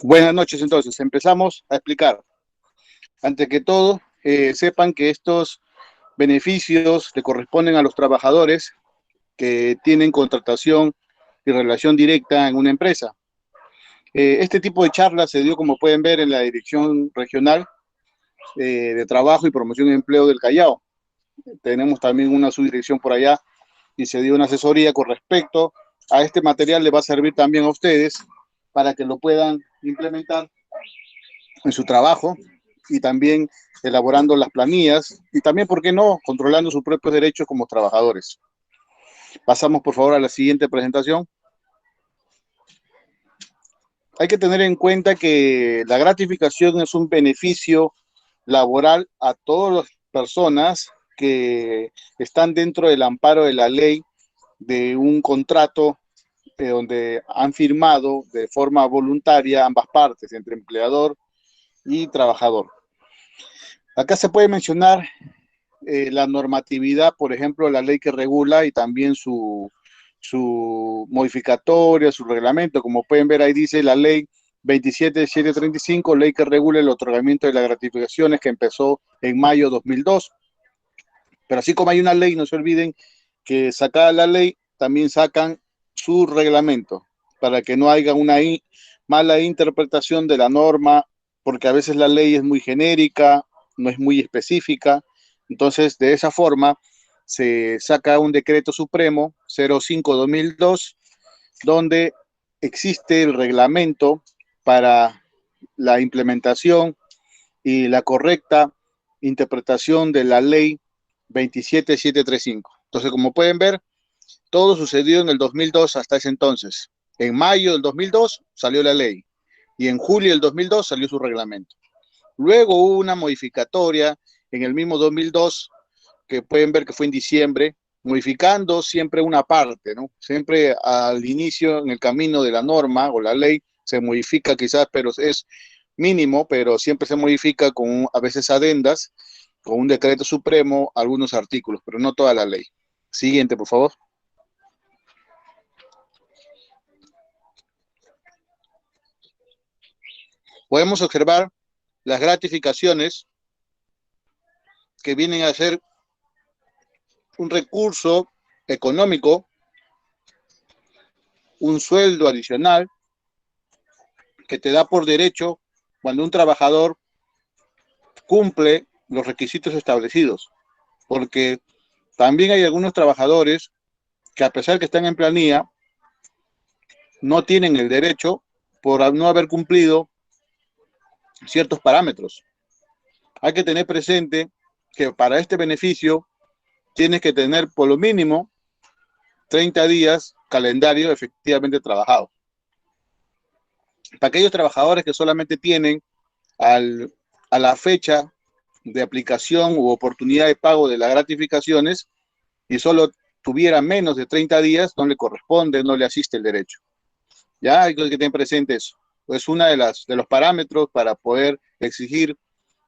Buenas noches, entonces. Empezamos a explicar. Antes que todo, sepan que estos beneficios le corresponden a los trabajadores que tienen contratación y relación directa en una empresa. Este tipo de charla se dio, como pueden ver, en la Dirección Regional de Trabajo y Promoción de Empleo del Callao. Tenemos también una subdirección por allá y se dio una asesoría con respecto a este material. Le va a servir también a ustedes para que lo puedan implementar en su trabajo y también elaborando las planillas y también, ¿por qué no?, controlando sus propios derechos como trabajadores. Pasamos, por favor, a la siguiente presentación. Hay que tener en cuenta que la gratificación es un beneficio laboral a todas las personas que están dentro del amparo de la ley de un contrato donde han firmado de forma voluntaria ambas partes, entre empleador y trabajador. Acá se puede mencionar la normatividad, por ejemplo, la ley que regula y también su modificatoria, su reglamento. Como pueden ver, ahí dice la ley 27735, ley que regula el otorgamiento de las gratificaciones, que empezó en mayo de 2002. Pero así como hay una ley, no se olviden que sacada la ley, también sacan su reglamento, para que no haya una mala interpretación de la norma, porque a veces la ley es muy genérica, no es muy específica. Entonces, de esa forma, se saca un decreto supremo 05-2002, donde existe el reglamento para la implementación y la correcta interpretación de la ley 27735. Entonces, como pueden ver, todo sucedió en el 2002 hasta ese entonces. En mayo del 2002 salió la ley y en julio del 2002 salió su reglamento. Luego hubo una modificatoria en el mismo 2002, que pueden ver que fue en diciembre, modificando siempre una parte, ¿no? Siempre al inicio, en el camino de la norma o la ley, se modifica quizás, pero es mínimo, pero siempre se modifica con a veces adendas, con un decreto supremo, algunos artículos, pero no toda la ley. Siguiente, por favor. Podemos observar las gratificaciones que vienen a ser un recurso económico, un sueldo adicional que te da por derecho cuando un trabajador cumple los requisitos establecidos, porque también hay algunos trabajadores que, a pesar que están en planilla, no tienen el derecho por no haber cumplido ciertos parámetros. Hay que tener presente que para este beneficio tienes que tener por lo mínimo 30 días calendario efectivamente trabajado. Para aquellos trabajadores que solamente tienen a la fecha de aplicación u oportunidad de pago de las gratificaciones y solo tuviera menos de 30 días, no le corresponde, no le asiste el derecho. Ya hay que tener presente eso. Es una de los parámetros para poder exigir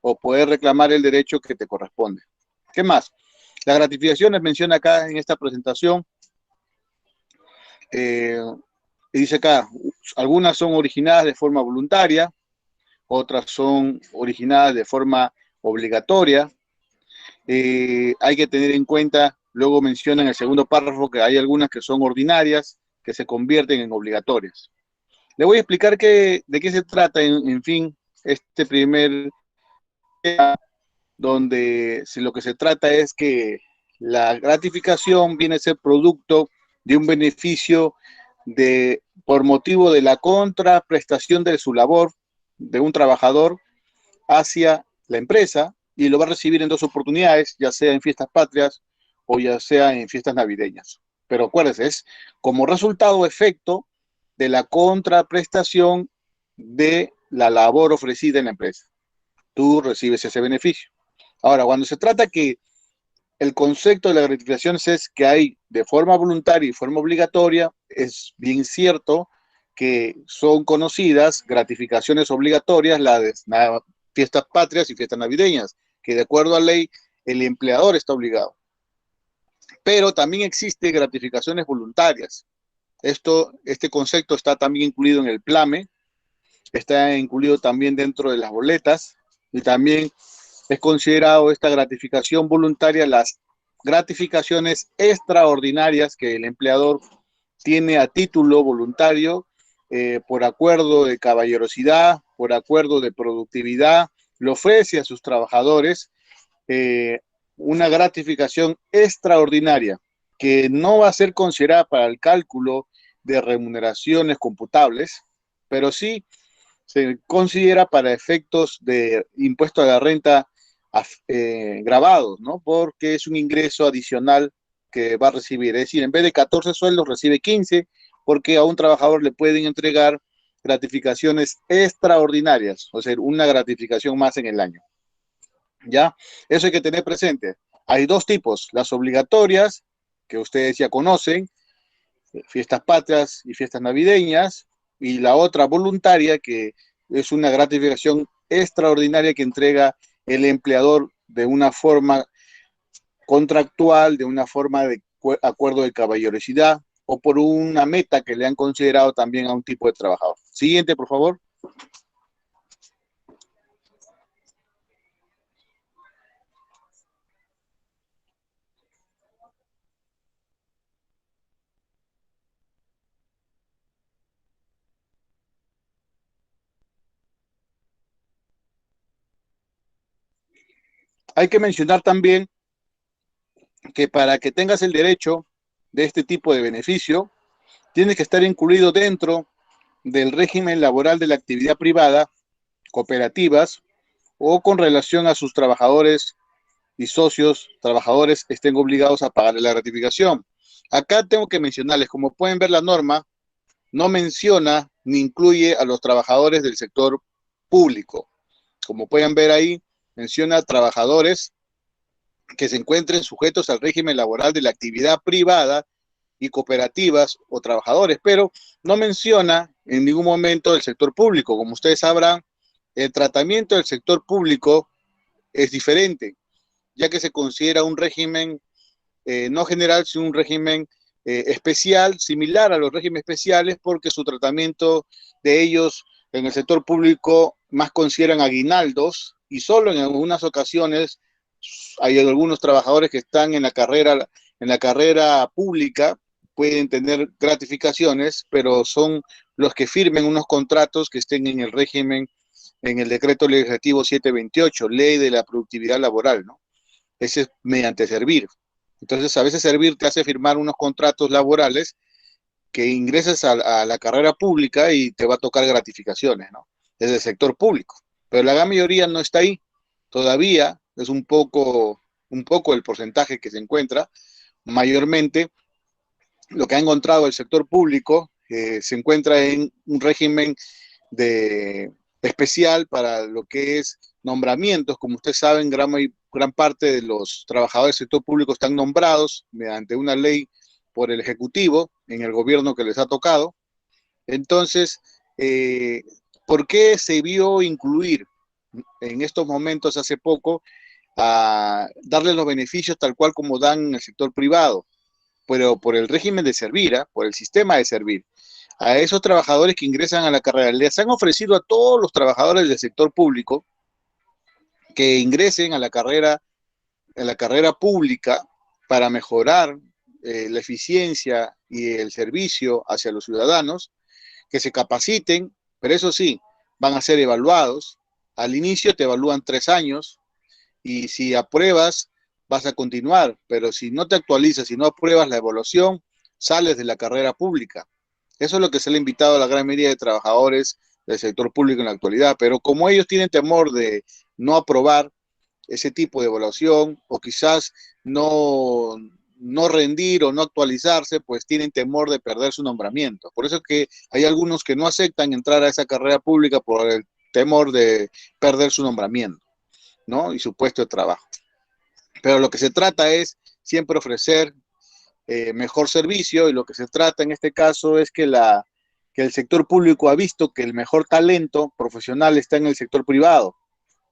o poder reclamar el derecho que te corresponde. ¿Qué más? Las gratificaciones menciona acá en esta presentación, eh, dice acá, algunas son originadas de forma voluntaria, otras son originadas de forma obligatoria. Hay que tener en cuenta, luego menciona en el segundo párrafo, que hay algunas que son ordinarias, que se convierten en obligatorias. Le voy a explicar de qué se trata, en fin, este primer tema, donde si lo que se trata es que la gratificación viene a ser producto de un beneficio por motivo de la contraprestación de su labor de un trabajador hacia la empresa, y lo va a recibir en dos oportunidades, ya sea en fiestas patrias o ya sea en fiestas navideñas. Pero acuérdense, es como resultado o efecto de la contraprestación de la labor ofrecida en la empresa. Tú recibes ese beneficio. Ahora, cuando se trata que el concepto de las gratificaciones es que hay de forma voluntaria y forma obligatoria, es bien cierto que son conocidas gratificaciones obligatorias, las de fiestas patrias y fiestas navideñas, que de acuerdo a ley el empleador está obligado. Pero también existe gratificaciones voluntarias. Este concepto está también incluido en el PLAME, está incluido también dentro de las boletas y también es considerado esta gratificación voluntaria las gratificaciones extraordinarias que el empleador tiene a título voluntario por acuerdo de caballerosidad, por acuerdo de productividad, le ofrece a sus trabajadores eh, una gratificación extraordinaria que no va a ser considerada para el cálculo de remuneraciones computables, pero sí se considera para efectos de impuesto a la renta grabados, ¿no? Porque es un ingreso adicional que va a recibir. Es decir, en vez de 14 sueldos, recibe 15, porque a un trabajador le pueden entregar gratificaciones extraordinarias, o sea, una gratificación más en el año. ¿Ya? Eso hay que tener presente. Hay dos tipos, las obligatorias, que ustedes ya conocen, fiestas patrias y fiestas navideñas, y la otra voluntaria, que es una gratificación extraordinaria que entrega el empleador de una forma contractual, de una forma de acuerdo de caballerosidad o por una meta que le han considerado también a un tipo de trabajador. Siguiente, por favor. Hay que mencionar también que para que tengas el derecho de este tipo de beneficio, tienes que estar incluido dentro del régimen laboral de la actividad privada, cooperativas o con relación a sus trabajadores y socios, trabajadores estén obligados a pagarle la gratificación. Acá tengo que mencionarles, como pueden ver la norma, no menciona ni incluye a los trabajadores del sector público. Como pueden ver ahí, menciona trabajadores que se encuentren sujetos al régimen laboral de la actividad privada y cooperativas o trabajadores, pero no menciona en ningún momento el sector público. Como ustedes sabrán, el tratamiento del sector público es diferente, ya que se considera un régimen no general, sino un régimen especial, similar a los regímenes especiales, porque su tratamiento de ellos en el sector público más consideran aguinaldos y solo en algunas ocasiones hay algunos trabajadores que están en la carrera pública, pueden tener gratificaciones, pero son los que firmen unos contratos que estén en el régimen, en el decreto legislativo 728, ley de la productividad laboral, ¿no? Ese es mediante servir. Entonces, a veces servir te hace firmar unos contratos laborales que ingresas a la carrera pública y te va a tocar gratificaciones, ¿no? Desde el sector público. Pero la gran mayoría no está ahí. Todavía es un poco el porcentaje que se encuentra. Mayormente, lo que ha encontrado el sector público se encuentra en un régimen de especial para lo que es nombramientos. Como ustedes saben, gran parte de los trabajadores del sector público están nombrados mediante una ley por el Ejecutivo en el gobierno que les ha tocado. Entonces, eh, ¿por qué se vio incluir en estos momentos hace poco a darle los beneficios tal cual como dan en el sector privado? Pero por el régimen de servir, ¿eh? Por el sistema de servir. A esos trabajadores que ingresan a la carrera, les han ofrecido a todos los trabajadores del sector público que ingresen a la carrera pública para mejorar la eficiencia y el servicio hacia los ciudadanos, que se capaciten, pero eso sí, van a ser evaluados. Al inicio te evalúan 3 años y si apruebas, vas a continuar, pero si no te actualizas, si no apruebas la evaluación, sales de la carrera pública. Eso es lo que se le ha invitado a la gran mayoría de trabajadores del sector público en la actualidad, pero como ellos tienen temor de no aprobar ese tipo de evaluación o quizás no rendir o no actualizarse, pues tienen temor de perder su nombramiento. Por eso es que hay algunos que no aceptan entrar a esa carrera pública por el temor de perder su nombramiento, ¿no? Y su puesto de trabajo. Pero lo que se trata es siempre ofrecer mejor servicio y lo que se trata en este caso es que el sector público ha visto que el mejor talento profesional está en el sector privado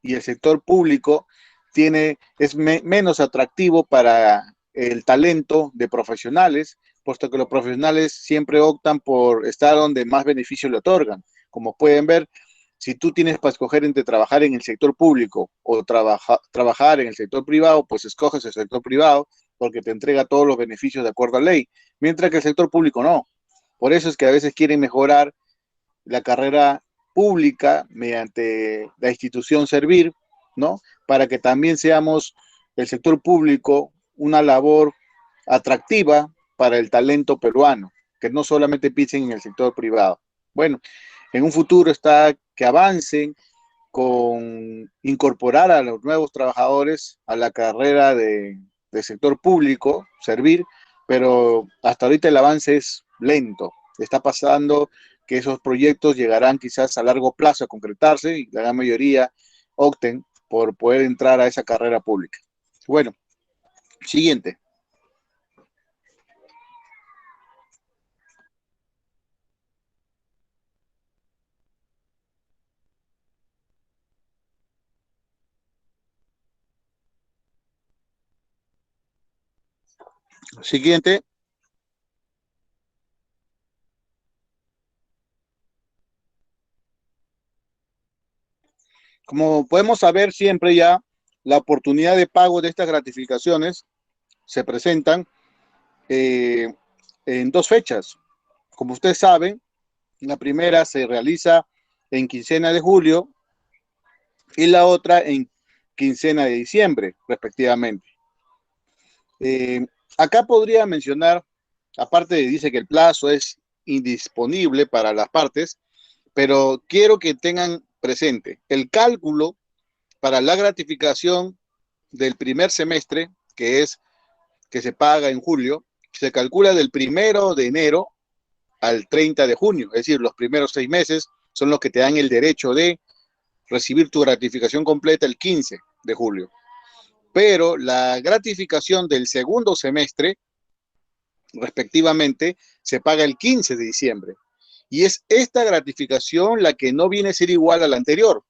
y el sector público menos atractivo para el talento de profesionales, puesto que los profesionales siempre optan por estar donde más beneficio le otorgan. Como pueden ver, Si tú tienes para escoger entre trabajar en el sector público o trabajar en el sector privado, pues escoges el sector privado porque te entrega todos los beneficios de acuerdo a ley, mientras que el sector público no. Por eso es que a veces quieren mejorar la carrera pública mediante la institución Servir, ¿no? Para que también seamos el sector público una labor atractiva para el talento peruano, que no solamente piensen en el sector privado. Bueno, en un futuro está que avancen con incorporar a los nuevos trabajadores a la carrera de sector público, Servir, pero hasta ahorita el avance es lento. Está pasando que esos proyectos llegarán quizás a largo plazo a concretarse y la gran mayoría opten por poder entrar a esa carrera pública. Bueno, siguiente. Siguiente. Como podemos saber siempre ya, la oportunidad de pago de estas gratificaciones se presentan eh, en dos fechas. Como ustedes saben, la primera se realiza en quincena de julio y la otra en quincena de diciembre, respectivamente. Eh, Acá podría mencionar, aparte de dice que el plazo es indisponible para las partes, pero quiero que tengan presente el cálculo para la gratificación del primer semestre, que es que se paga en julio, se calcula del 1 de enero al 30 de junio, es decir, los primeros 6 meses son los que te dan el derecho de recibir tu gratificación completa el 15 de julio. Pero la gratificación del segundo semestre, respectivamente, se paga el 15 de diciembre. Y es esta gratificación la que no viene a ser igual a la anterior.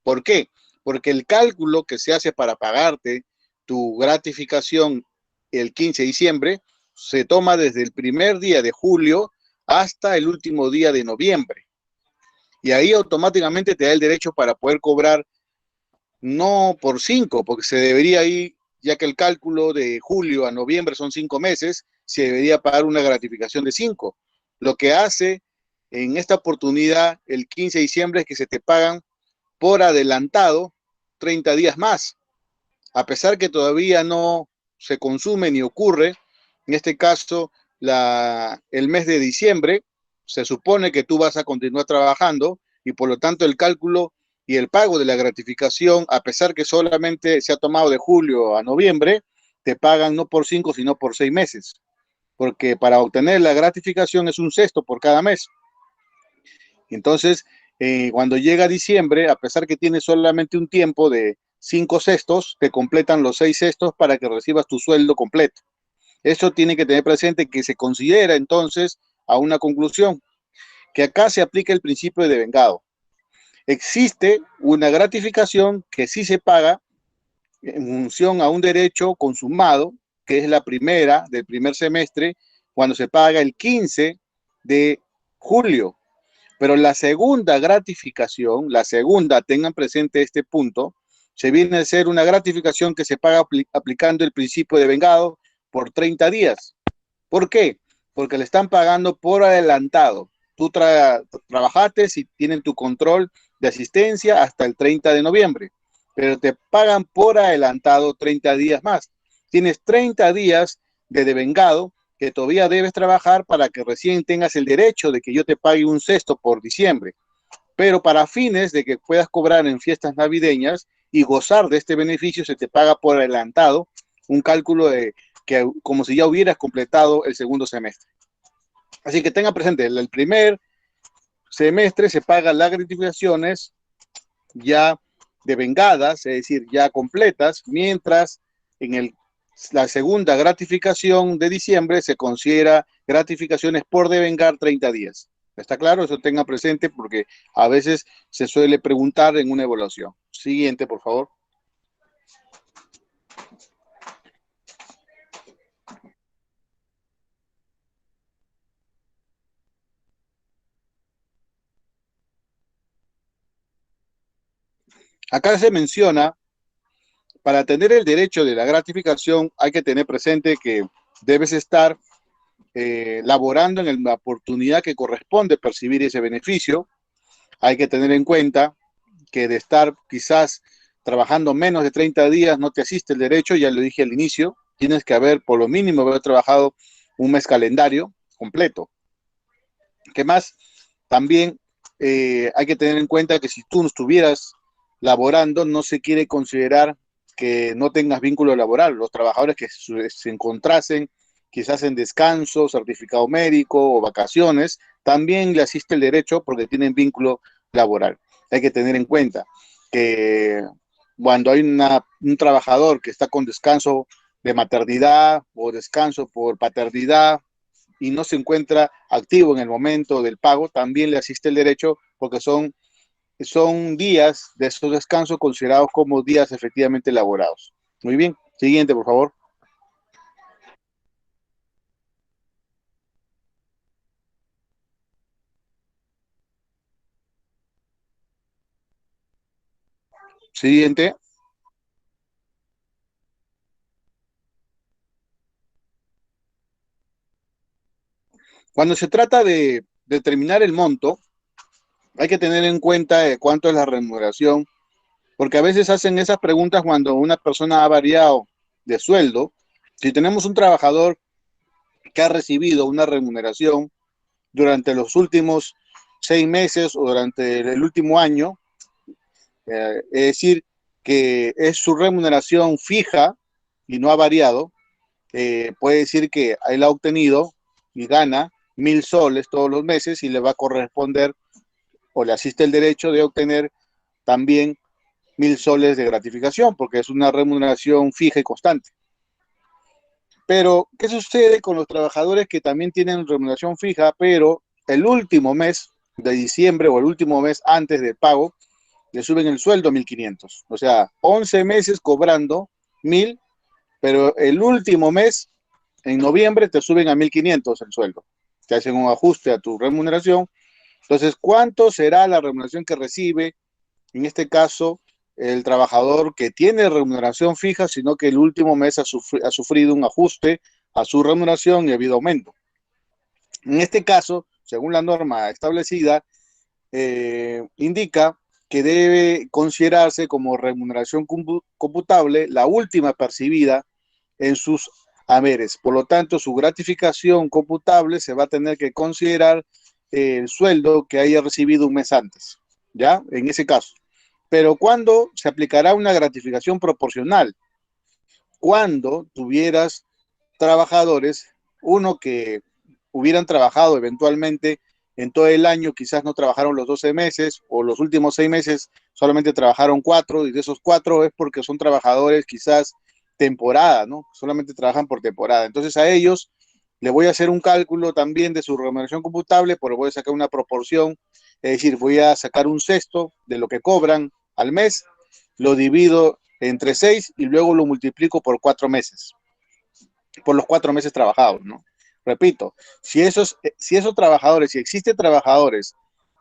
¿Por qué? Porque el cálculo que se hace para pagarte tu gratificación el 15 de diciembre se toma desde el primer día de julio hasta el último día de noviembre. Y ahí automáticamente te da el derecho para poder cobrar no por 5, porque se debería ir, ya que el cálculo de julio a noviembre son 5 meses, se debería pagar una gratificación de 5. Lo que hace en esta oportunidad el 15 de diciembre es que se te pagan por adelantado 30 días más, a pesar que todavía no se consume ni ocurre. En este caso, el mes de diciembre se supone que tú vas a continuar trabajando y por lo tanto el cálculo y el pago de la gratificación, a pesar que solamente se ha tomado de julio a noviembre, te pagan no por 5, sino por 6 meses, porque para obtener la gratificación es un sexto por cada mes. Entonces, cuando llega diciembre, a pesar que tienes solamente un tiempo de 5 sextos, te completan los 6 sextos para que recibas tu sueldo completo. Eso tiene que tener presente que se considera entonces a una conclusión, que acá se aplica el principio de devengado. Existe una gratificación que sí se paga en función a un derecho consumado, que es la primera del primer semestre, cuando se paga el 15 de julio. Pero la segunda gratificación, la segunda, tengan presente este punto, se viene a ser una gratificación que se paga aplicando el principio de vengado por 30 días. ¿Por qué? Porque le están pagando por adelantado. Tú trabajaste y tienen tu control de asistencia hasta el 30 de noviembre, pero te pagan por adelantado 30 días más. Tienes 30 días de devengado que todavía debes trabajar para que recién tengas el derecho de que yo te pague un sexto por diciembre. Pero para fines de que puedas cobrar en fiestas navideñas y gozar de este beneficio, se te paga por adelantado un cálculo de que como si ya hubieras completado el segundo semestre. Así que tenga presente, el primer semestre se pagan las gratificaciones ya devengadas, es decir, ya completas, mientras en la segunda gratificación de diciembre se considera gratificaciones por devengar 30 días. ¿Está claro? Eso tenga presente porque a veces se suele preguntar en una evaluación. Siguiente, por favor. Acá se menciona, para tener el derecho de la gratificación hay que tener presente que debes estar laborando en la oportunidad que corresponde percibir ese beneficio. Hay que tener en cuenta que de estar quizás trabajando menos de 30 días no te asiste el derecho, ya lo dije al inicio, tienes que haber por lo mínimo haber trabajado un mes calendario completo. ¿Qué más? También hay que tener en cuenta que si tú no estuvieras laborando, no se quiere considerar que no tengas vínculo laboral. Los trabajadores que se encontrasen quizás en descanso, certificado médico o vacaciones, también le asiste el derecho porque tienen vínculo laboral. Hay que tener en cuenta que cuando hay un trabajador que está con descanso de maternidad o descanso por paternidad y no se encuentra activo en el momento del pago, también le asiste el derecho porque son días de esos descansos considerados como días efectivamente laborados. Muy bien, siguiente, por favor. Siguiente. Cuando se trata de determinar el monto, hay que tener en cuenta cuánto es la remuneración, porque a veces hacen esas preguntas cuando una persona ha variado de sueldo. Si tenemos un trabajador que ha recibido una remuneración durante los últimos 6 meses o durante el último año, es decir, que es su remuneración fija y no ha variado, puede decir que él ha obtenido y gana 1.000 soles todos los meses y le va a corresponder o le asiste el derecho de obtener también 1.000 soles de gratificación, porque es una remuneración fija y constante. Pero, ¿qué sucede con los trabajadores que también tienen remuneración fija, pero el último mes de diciembre o el último mes antes del pago le suben el sueldo a 1.500? O sea, 11 meses cobrando 1.000, pero el último mes, en noviembre, te suben a 1.500 el sueldo. Te hacen un ajuste a tu remuneración. Entonces, ¿cuánto será la remuneración que recibe, en este caso, el trabajador que tiene remuneración fija, sino que el último mes ha sufrido un ajuste a su remuneración y ha habido aumento? En este caso, según la norma establecida, indica que debe considerarse como remuneración computable la última percibida en sus haberes. Por lo tanto, su gratificación computable se va a tener que considerar el sueldo que haya recibido un mes antes, ¿ya? En ese caso. Pero ¿cuándo se aplicará una gratificación proporcional? Cuando tuvieras trabajadores, uno que hubieran trabajado eventualmente en todo el año, quizás no trabajaron los 12 meses o los últimos 6 meses solamente trabajaron 4 y de esos 4 es porque son trabajadores quizás temporada, ¿no? Solamente trabajan por temporada. Entonces a ellos le voy a hacer un cálculo también de su remuneración computable, pero voy a sacar una proporción, es decir, voy a sacar un sexto de lo que cobran al mes, lo divido entre 6 y luego lo multiplico por 4 meses, por los 4 meses trabajados, ¿no? Repito, si esos trabajadores, si existen trabajadores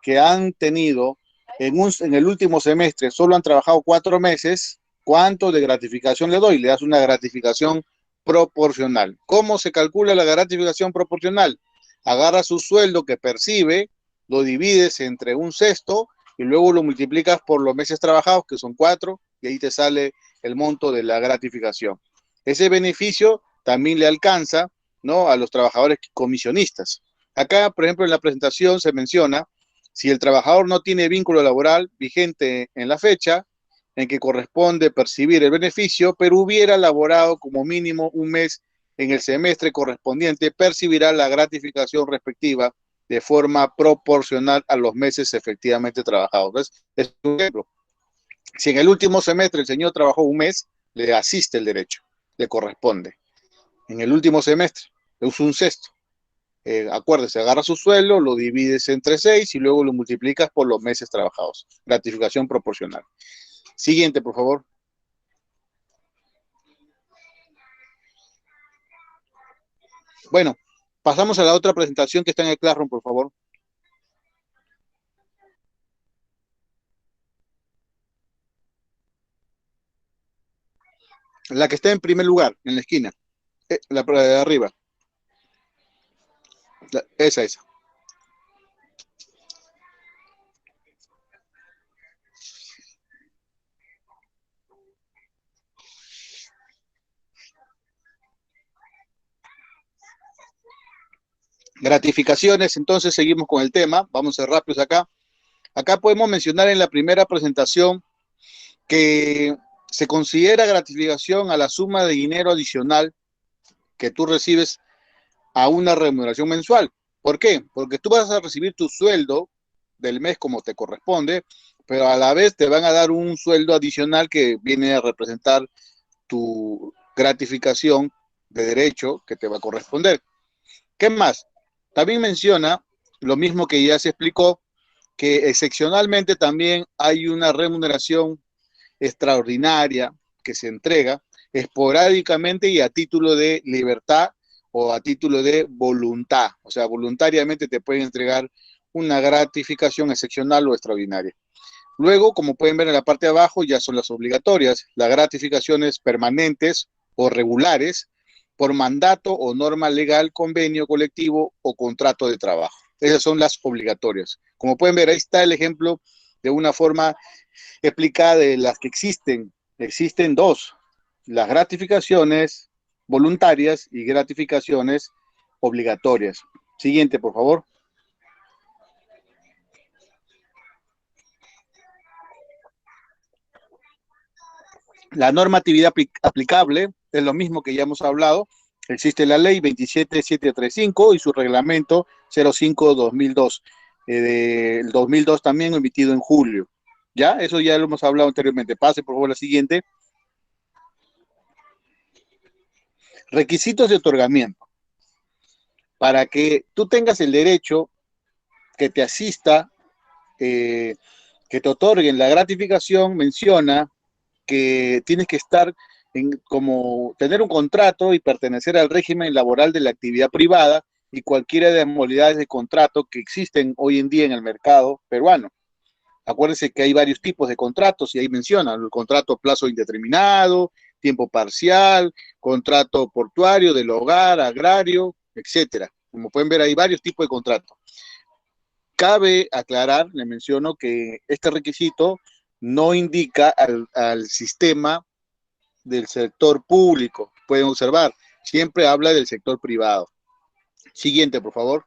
que han tenido en el último semestre, solo han trabajado 4 meses, ¿cuánto de gratificación le doy? Le das una gratificación proporcional. ¿Cómo se calcula la gratificación proporcional? Agarra su sueldo que percibe, lo divides entre un sexto y luego lo multiplicas por los meses trabajados, que son 4, y ahí te sale el monto de la gratificación. Ese beneficio también le alcanza, ¿no?, a los trabajadores comisionistas. Acá, por ejemplo, en la presentación se menciona si el trabajador no tiene vínculo laboral vigente en la fecha en que corresponde percibir el beneficio, pero hubiera laborado como mínimo un mes en el semestre correspondiente, percibirá la gratificación respectiva de forma proporcional a los meses efectivamente trabajados. ¿Ves? Es un ejemplo. Si en el último semestre el señor trabajó un mes, le asiste el derecho, le corresponde. En el último semestre, usa un sexto. Acuérdese, agarra su sueldo, lo divides entre 6 y luego lo multiplicas por los meses trabajados. Gratificación proporcional. Siguiente, por favor. Bueno, pasamos a la otra presentación que está en el Classroom, por favor. La que está en primer lugar, en la esquina. La de arriba. Esa. Gratificaciones, entonces seguimos con el tema. Vamos a ser rápidos acá. Acá podemos mencionar en la primera presentación que se considera gratificación a la suma de dinero adicional que tú recibes a una remuneración mensual. ¿Por qué? Porque tú vas a recibir tu sueldo del mes como te corresponde, pero a la vez te van a dar un sueldo adicional que viene a representar tu gratificación de derecho que te va a corresponder. ¿Qué más? También menciona lo mismo que ya se explicó, que excepcionalmente también hay una remuneración extraordinaria que se entrega esporádicamente y a título de libertad o a título de voluntad. O sea, voluntariamente te pueden entregar una gratificación excepcional o extraordinaria. Luego, como pueden ver en la parte de abajo, ya son las obligatorias, las gratificaciones permanentes o regulares por mandato o norma legal, convenio colectivo o contrato de trabajo. Esas son las obligatorias. Como pueden ver, ahí está el ejemplo de una forma explicada de las que existen. Existen dos, las gratificaciones voluntarias y gratificaciones obligatorias. Siguiente, por favor. La normatividad aplicable es lo mismo que ya hemos hablado. Existe la ley 27735 y su reglamento 05-2002, del 2002 también emitido en julio. ¿Ya? Eso ya lo hemos hablado anteriormente. Pase, por favor, la siguiente. Requisitos de otorgamiento. Para que tú tengas el derecho que te asista, que te otorguen la gratificación, menciona que tienes que estar como tener un contrato y pertenecer al régimen laboral de la actividad privada y cualquiera de las modalidades de contrato que existen hoy en día en el mercado peruano. Acuérdense que hay varios tipos de contratos y ahí mencionan el contrato a plazo indeterminado, tiempo parcial, contrato portuario, del hogar, agrario, etcétera. Como pueden ver, hay varios tipos de contratos. Cabe aclarar, le menciono que este requisito no indica al sistema del sector público. Pueden observar, siempre habla del sector privado. Siguiente, por favor.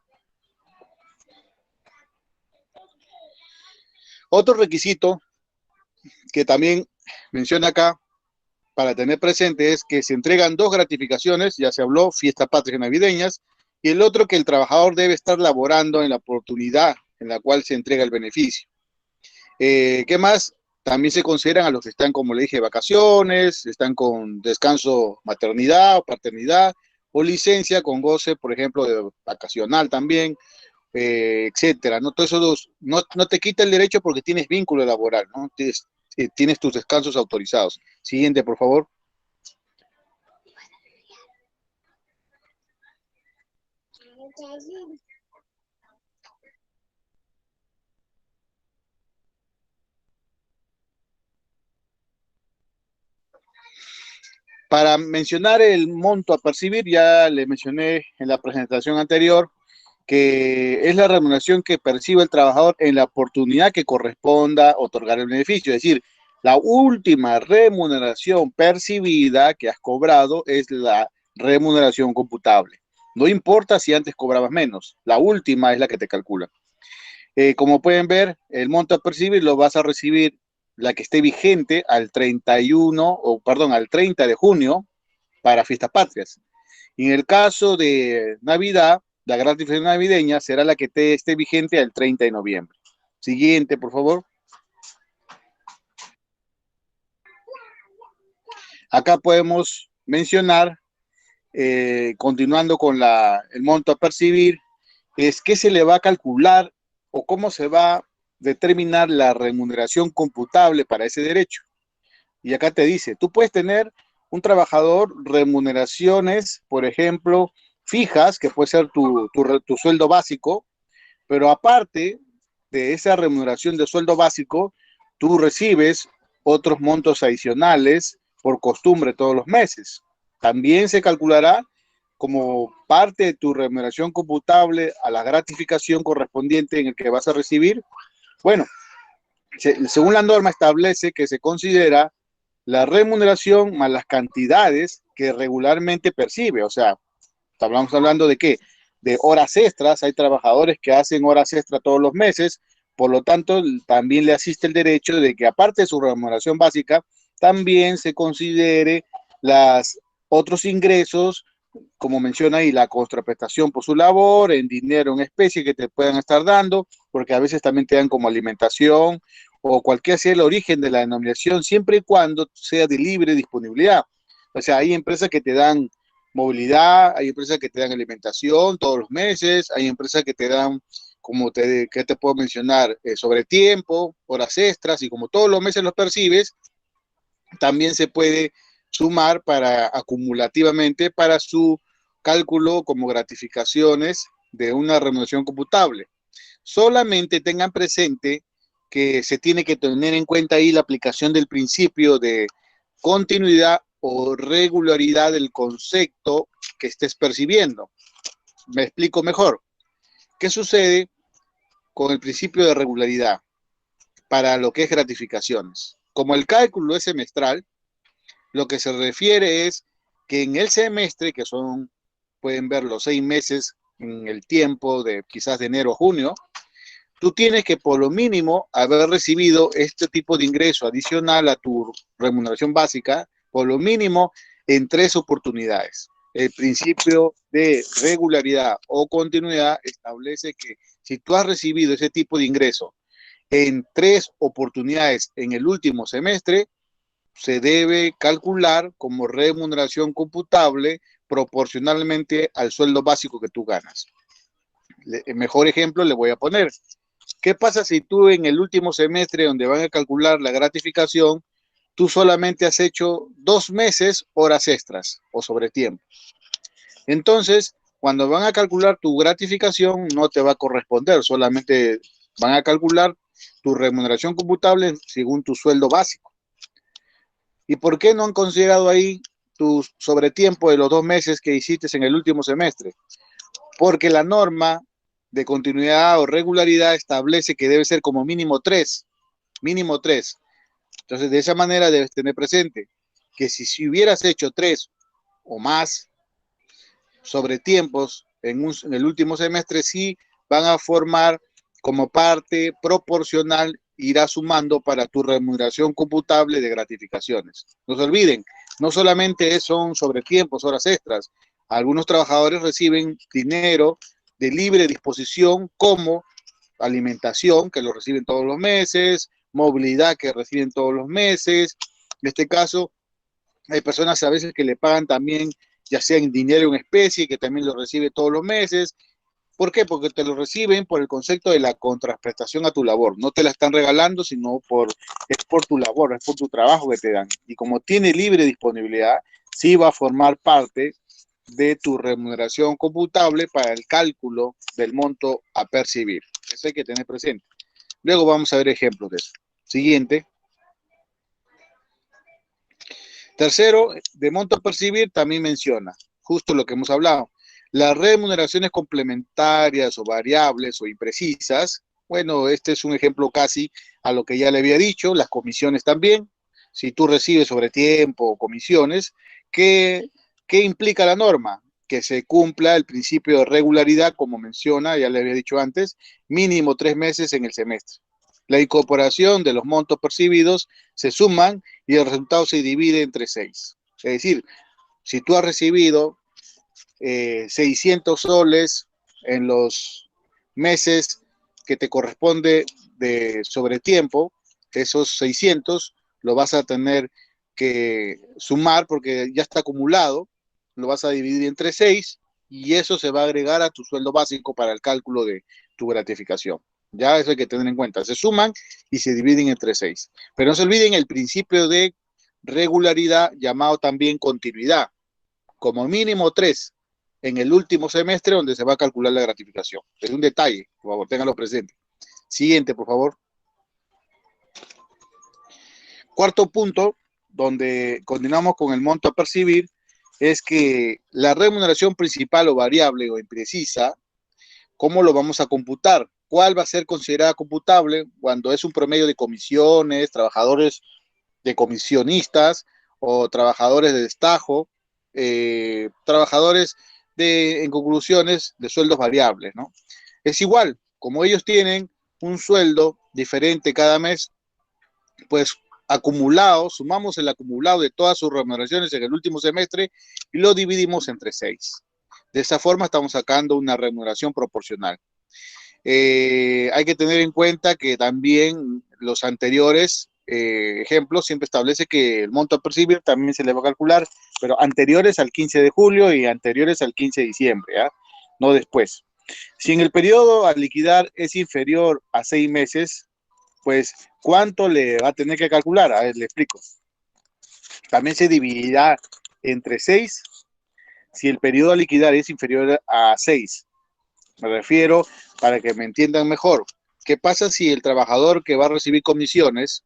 Otro requisito que también menciona acá para tener presente es que se entregan dos gratificaciones, ya se habló, fiestas patrias navideñas, y el otro que el trabajador debe estar laborando en la oportunidad en la cual se entrega el beneficio. ¿Qué más? También se consideran a los que están, como le dije, vacaciones, están con descanso maternidad o paternidad, o licencia con goce, por ejemplo, de vacacional también, etcétera. ¿No? Todo eso no te quita el derecho porque tienes vínculo laboral, ¿no? Tienes tus descansos autorizados. Siguiente, por favor. Para mencionar el monto a percibir, ya le mencioné en la presentación anterior, que es la remuneración que percibe el trabajador en la oportunidad que corresponda otorgar el beneficio. Es decir, la última remuneración percibida que has cobrado es la remuneración computable. No importa si antes cobrabas menos, la última es la que te calcula. Como pueden ver, el monto a percibir lo vas a recibir la que esté vigente al 31, o perdón, al 30 de junio para fiestas patrias. Y en el caso de Navidad, la gratificación navideña será la que esté vigente al 30 de noviembre. Siguiente, por favor. Acá podemos mencionar, continuando con el monto a percibir, es qué se le va a calcular o cómo se va a determinar la remuneración computable para ese derecho. Y acá te dice, tú puedes tener un trabajador remuneraciones, por ejemplo, fijas, que puede ser tu sueldo básico, pero aparte de esa remuneración de sueldo básico, tú recibes otros montos adicionales, por costumbre todos los meses. También se calculará como parte de tu remuneración computable a la gratificación correspondiente en el que vas a recibir. Bueno, según la norma establece que se considera la remuneración más las cantidades que regularmente percibe. O sea, estamos hablando de qué? De horas extras. Hay trabajadores que hacen horas extras todos los meses. Por lo tanto, también le asiste el derecho de que aparte de su remuneración básica, también se considere las otros ingresos, como menciona ahí, la contraprestación por su labor, en dinero, en especie que te puedan estar dando, porque a veces también te dan como alimentación o cualquier sea el origen de la denominación, siempre y cuando sea de libre disponibilidad. O sea, hay empresas que te dan movilidad, hay empresas que te dan alimentación todos los meses, hay empresas que te dan, como que te puedo mencionar, sobre tiempo, horas extras, y como todos los meses los percibes, también se puede sumar para acumulativamente para su cálculo como gratificaciones de una remuneración computable. Solamente tengan presente que se tiene que tener en cuenta ahí la aplicación del principio de continuidad o regularidad del concepto que estés percibiendo. Me explico mejor. ¿Qué sucede con el principio de regularidad para lo que es gratificaciones? Como el cálculo es semestral, lo que se refiere es que en el semestre, que son, pueden ver los 6 meses en el tiempo de quizás de enero a junio, tú tienes que por lo mínimo haber recibido este tipo de ingreso adicional a tu remuneración básica, por lo mínimo en 3 oportunidades. El principio de regularidad o continuidad establece que si tú has recibido ese tipo de ingreso en 3 oportunidades en el último semestre, se debe calcular como remuneración computable proporcionalmente al sueldo básico que tú ganas. El mejor ejemplo le voy a poner. ¿Qué pasa si tú en el último semestre donde van a calcular la gratificación, tú solamente has hecho 2 meses horas extras o sobre tiempo? Entonces, cuando van a calcular tu gratificación, no te va a corresponder, solamente van a calcular tu remuneración computable según tu sueldo básico. ¿Y por qué no han considerado ahí tu sobretiempo de los 2 meses que hiciste en el último semestre? Porque la norma de continuidad o regularidad establece que debe ser como mínimo 3, mínimo 3. Entonces, de esa manera debes tener presente que si hubieras hecho 3 o más sobre tiempos en el último semestre, sí van a formar como parte proporcional, irá sumando para tu remuneración computable de gratificaciones. No se olviden, no solamente son sobre tiempos, horas extras. Algunos trabajadores reciben dinero de libre disposición como alimentación, que lo reciben todos los meses, movilidad, que reciben todos los meses. En este caso, hay personas a veces que le pagan también, ya sea en dinero o en especie, que también lo recibe todos los meses. ¿Por qué? Porque te lo reciben por el concepto de la contraprestación a tu labor. No te la están regalando, sino es por tu labor, es por tu trabajo que te dan. Y como tiene libre disponibilidad, sí va a formar parte de tu remuneración computable para el cálculo del monto a percibir. Eso hay que tener presente. Luego vamos a ver ejemplos de eso. Siguiente. Tercero, de monto a percibir también menciona, justo lo que hemos hablado, las remuneraciones complementarias o variables o imprecisas. Bueno, este es un ejemplo casi a lo que ya le había dicho, las comisiones también. Si tú recibes sobre tiempo o comisiones, ¿qué implica la norma? Que se cumpla el principio de regularidad, como menciona, ya le había dicho antes, mínimo 3 meses en el semestre. La incorporación de los montos percibidos se suman y el resultado se divide entre 6. Es decir, si tú has recibido 600 soles en los meses que te corresponde de sobretiempo, esos 600 lo vas a tener que sumar porque ya está acumulado, lo vas a dividir entre 6 y eso se va a agregar a tu sueldo básico para el cálculo de tu gratificación. Ya eso hay que tener en cuenta. Se suman y se dividen entre 6. Pero no se olviden el principio de regularidad llamado también continuidad. Como mínimo 3 en el último semestre donde se va a calcular la gratificación. Es un detalle, por favor, ténganlo presente. Siguiente, por favor. Cuarto punto, donde continuamos con el monto a percibir, es que la remuneración principal o variable o imprecisa, ¿cómo lo vamos a computar? ¿Cuál va a ser considerada computable cuando es un promedio de comisiones, trabajadores de comisionistas o trabajadores de destajo, trabajadores en conclusiones, de sueldos variables, ¿no? Es igual, como ellos tienen un sueldo diferente cada mes, pues acumulado, sumamos el acumulado de todas sus remuneraciones en el último semestre y lo dividimos entre 6. De esa forma estamos sacando una remuneración proporcional. Hay que tener en cuenta que también los anteriores ejemplos siempre establece que el monto a percibir también se le va a calcular, pero anteriores al 15 de julio y anteriores al 15 de diciembre, ¿eh? No después. Si en el periodo a liquidar es inferior a 6 meses, pues ¿cuánto le va a tener que calcular? A ver, le explico. También se dividirá entre 6 si el periodo a liquidar es inferior a 6. Me refiero, para que me entiendan mejor, ¿qué pasa si el trabajador que va a recibir comisiones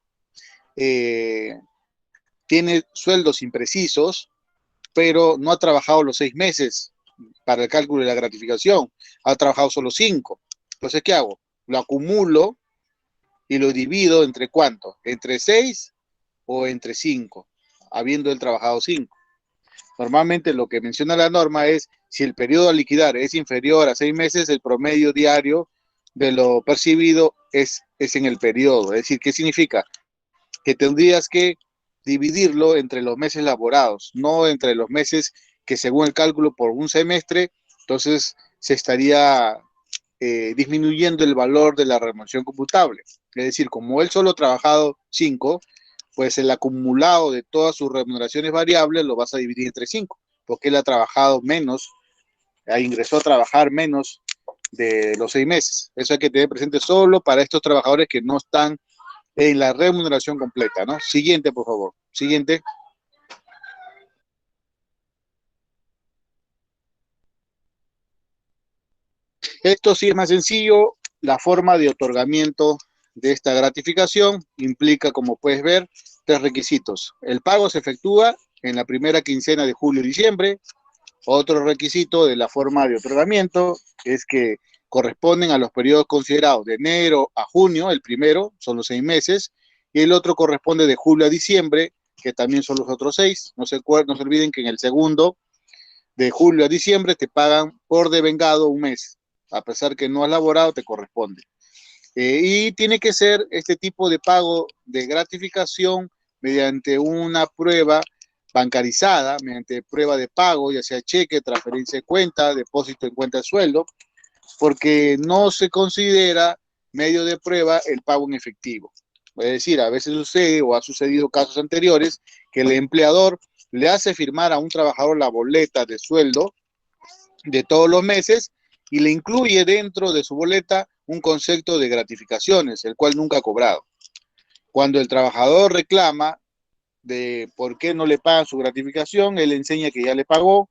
tiene sueldos imprecisos, pero no ha trabajado los 6 meses para el cálculo de la gratificación, ha trabajado solo 5? Entonces, ¿qué hago? Lo acumulo y lo divido entre ¿cuánto? ¿Entre 6 o entre 5? Habiendo él trabajado 5. Normalmente lo que menciona la norma es si el periodo a liquidar es inferior a 6 meses, el promedio diario de lo percibido es en el periodo. Es decir, ¿qué significa? Que tendrías que dividirlo entre los meses laborados, no entre los meses que según el cálculo por un semestre, entonces se estaría disminuyendo el valor de la remuneración computable. Es decir, como él solo ha trabajado 5, pues el acumulado de todas sus remuneraciones variables lo vas a dividir entre 5, porque él ha trabajado menos, ingresó a trabajar menos de los 6 meses. Eso hay que tener presente solo para estos trabajadores que no están en la remuneración completa, ¿no? Siguiente, por favor. Siguiente. Esto sí es más sencillo. La forma de otorgamiento de esta gratificación implica, como puedes ver, 3 requisitos. El pago se efectúa en la primera quincena de julio y diciembre. Otro requisito de la forma de otorgamiento es que corresponden a los periodos considerados de enero a junio, el primero son los 6 meses, y el otro corresponde de julio a diciembre, que también son los otros 6. No se olviden que en el segundo, de julio a diciembre, te pagan por devengado un mes. A pesar que no has laborado, te corresponde. Y tiene que ser este tipo de pago de gratificación mediante una prueba bancarizada, mediante prueba de pago, ya sea cheque, transferencia de cuenta, depósito en cuenta de sueldo, porque no se considera medio de prueba el pago en efectivo. Es decir, a veces sucede o ha sucedido casos anteriores que el empleador le hace firmar a un trabajador la boleta de sueldo de todos los meses y le incluye dentro de su boleta un concepto de gratificaciones, el cual nunca ha cobrado. Cuando el trabajador reclama de por qué no le pagan su gratificación, él enseña que ya le pagó,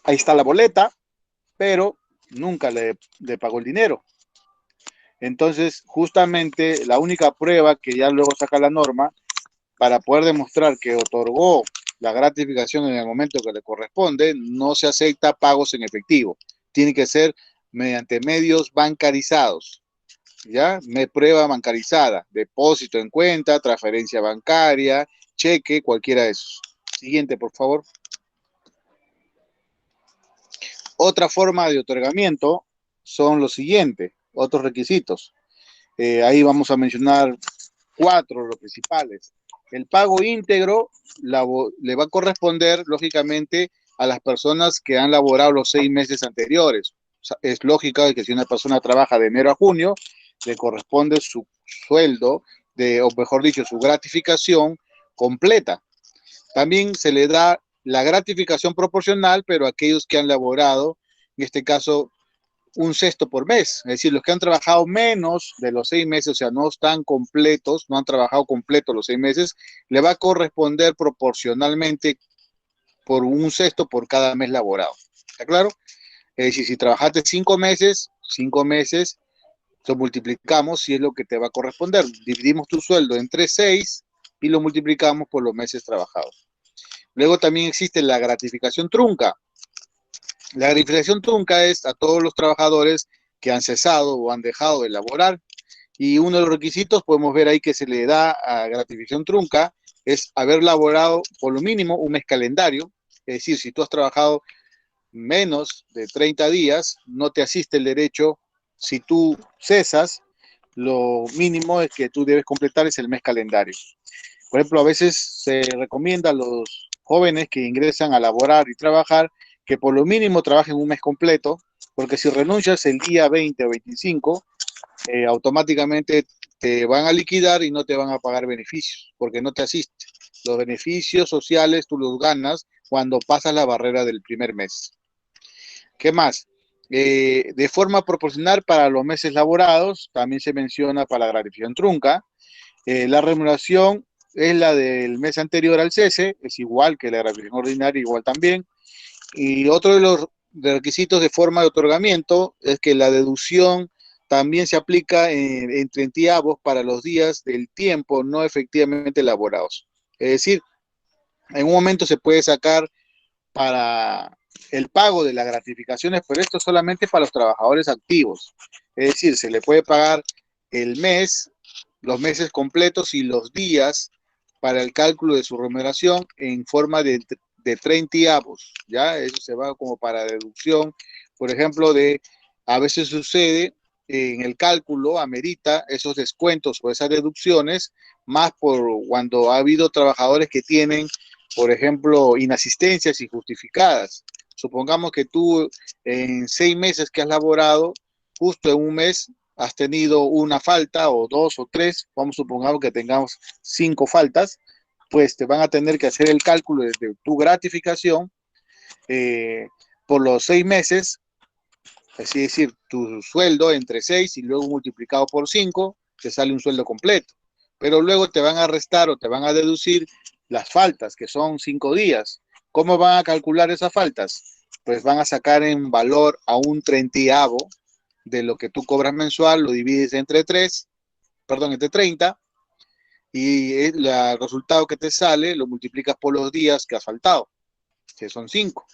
ahí está la boleta, pero nunca le pagó el dinero. Entonces, justamente la única prueba que ya luego saca la norma para poder demostrar que otorgó la gratificación en el momento que le corresponde, no se acepta pagos en efectivo. Tiene que ser mediante medios bancarizados. ¿Ya? Prueba bancarizada, depósito en cuenta, transferencia bancaria, cheque, cualquiera de esos. Siguiente, por favor. Otra forma de otorgamiento son los siguientes, otros requisitos. Ahí vamos a mencionar 4, los principales. El pago íntegro le va a corresponder, lógicamente, a las personas que han laborado los 6 meses anteriores. O sea, es lógico que si una persona trabaja de enero a junio, le corresponde su sueldo, o mejor dicho, su gratificación completa. También se le da la gratificación proporcional, pero a aquellos que han laborado, en este caso, un sexto por mes, es decir, los que han trabajado menos de los 6 meses, o sea, no están completos, no han trabajado completos los 6 meses, le va a corresponder proporcionalmente por un sexto por cada mes laborado. ¿Está claro? Es decir, si trabajaste 5 meses, lo multiplicamos y es lo que te va a corresponder. Dividimos tu sueldo entre 6 y lo multiplicamos por los meses trabajados. Luego también existe la gratificación trunca. La gratificación trunca es a todos los trabajadores que han cesado o han dejado de laborar, y uno de los requisitos, podemos ver ahí que se le da a gratificación trunca, es haber laborado por lo mínimo un mes calendario. Es decir, si tú has trabajado menos de 30 días, no te asiste el derecho. Si tú cesas, lo mínimo es que tú debes completar es el mes calendario. Por ejemplo, a veces se recomienda a los jóvenes que ingresan a laborar y trabajar que por lo mínimo trabajen un mes completo, porque si renuncias el día 20 o 25, automáticamente te van a liquidar y no te van a pagar beneficios, porque no te asiste. Los beneficios sociales tú los ganas cuando pasas la barrera del primer mes. ¿Qué más? De forma proporcional para los meses laborados, también se menciona para la gratificación trunca. La remuneración es la del mes anterior al cese, es igual que la gratificación ordinaria, igual también. Y otro de los requisitos de forma de otorgamiento es que la deducción también se aplica en treintaavos para los días del tiempo no efectivamente elaborados. Es decir, en un momento se puede sacar para el pago de las gratificaciones, pero esto es solamente para los trabajadores activos. Es decir, se le puede pagar el mes, los meses completos y los días para el cálculo de su remuneración en forma de treintaavos, ¿ya? Eso se va como para deducción, por ejemplo, a veces sucede en el cálculo, amerita esos descuentos o esas deducciones, más por cuando ha habido trabajadores que tienen, por ejemplo, inasistencias injustificadas. Supongamos que tú en 6 meses que has laborado, justo en un mes has tenido una falta o dos o tres, vamos a suponer que tengamos 5 faltas, pues te van a tener que hacer el cálculo de tu gratificación eh, por los 6 meses, así decir, tu sueldo entre 6 y luego multiplicado por 5, te sale un sueldo completo. Pero luego te van a restar o te van a deducir las faltas, que son 5 días. ¿Cómo van a calcular esas faltas? Pues van a sacar en valor a un treintaavo de lo que tú cobras mensual, lo divides entre 3, perdón, entre 30, y el resultado que te sale lo multiplicas por los días que has faltado, que son 5.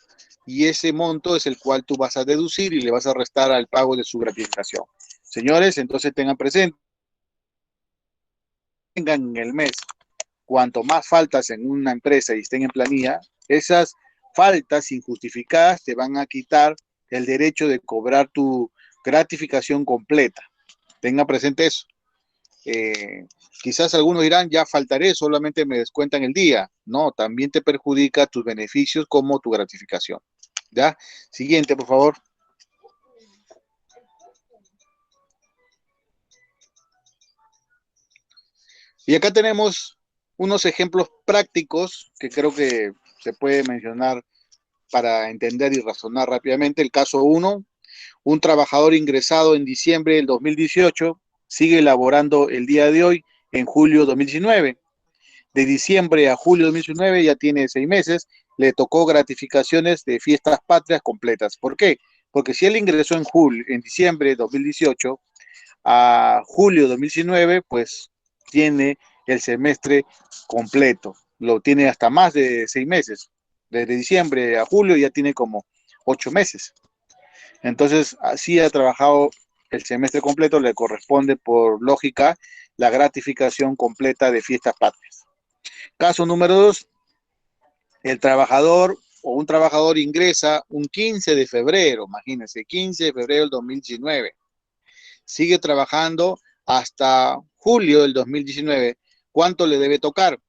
Y ese monto es el cual tú vas a deducir y le vas a restar al pago de su gratificación. Señores, entonces tengan presente, tengan en el mes, cuanto más faltas en una empresa y estén en planilla, esas faltas injustificadas te van a quitar el derecho de cobrar tu gratificación completa. Tengan presente eso. Eh, Quizás algunos dirán, ya faltaré, solamente me descuentan el día. No, también te perjudica tus beneficios como tu gratificación. ¿Ya? Siguiente, por favor. Y acá tenemos unos ejemplos prácticos que creo que se puede mencionar para entender y razonar rápidamente. El caso uno, un trabajador ingresado en diciembre del 2018 sigue laborando el día de hoy en julio 2019. De diciembre a julio 2019 ya tiene 6 meses, le tocó gratificaciones de fiestas patrias completas. ¿Por qué? Porque si él ingresó en diciembre de 2018 a julio de 2019, pues tiene el semestre completo, lo tiene hasta más de 6 meses. Desde diciembre a julio ya tiene como 8 meses. Entonces, así ha trabajado el semestre completo, le corresponde por lógica la gratificación completa de fiestas patrias. Caso número 2, el trabajador o un trabajador ingresa un 15 de febrero, imagínense, 15 de febrero del 2019, sigue trabajando hasta julio del 2019. ¿Cuánto le debe tocar?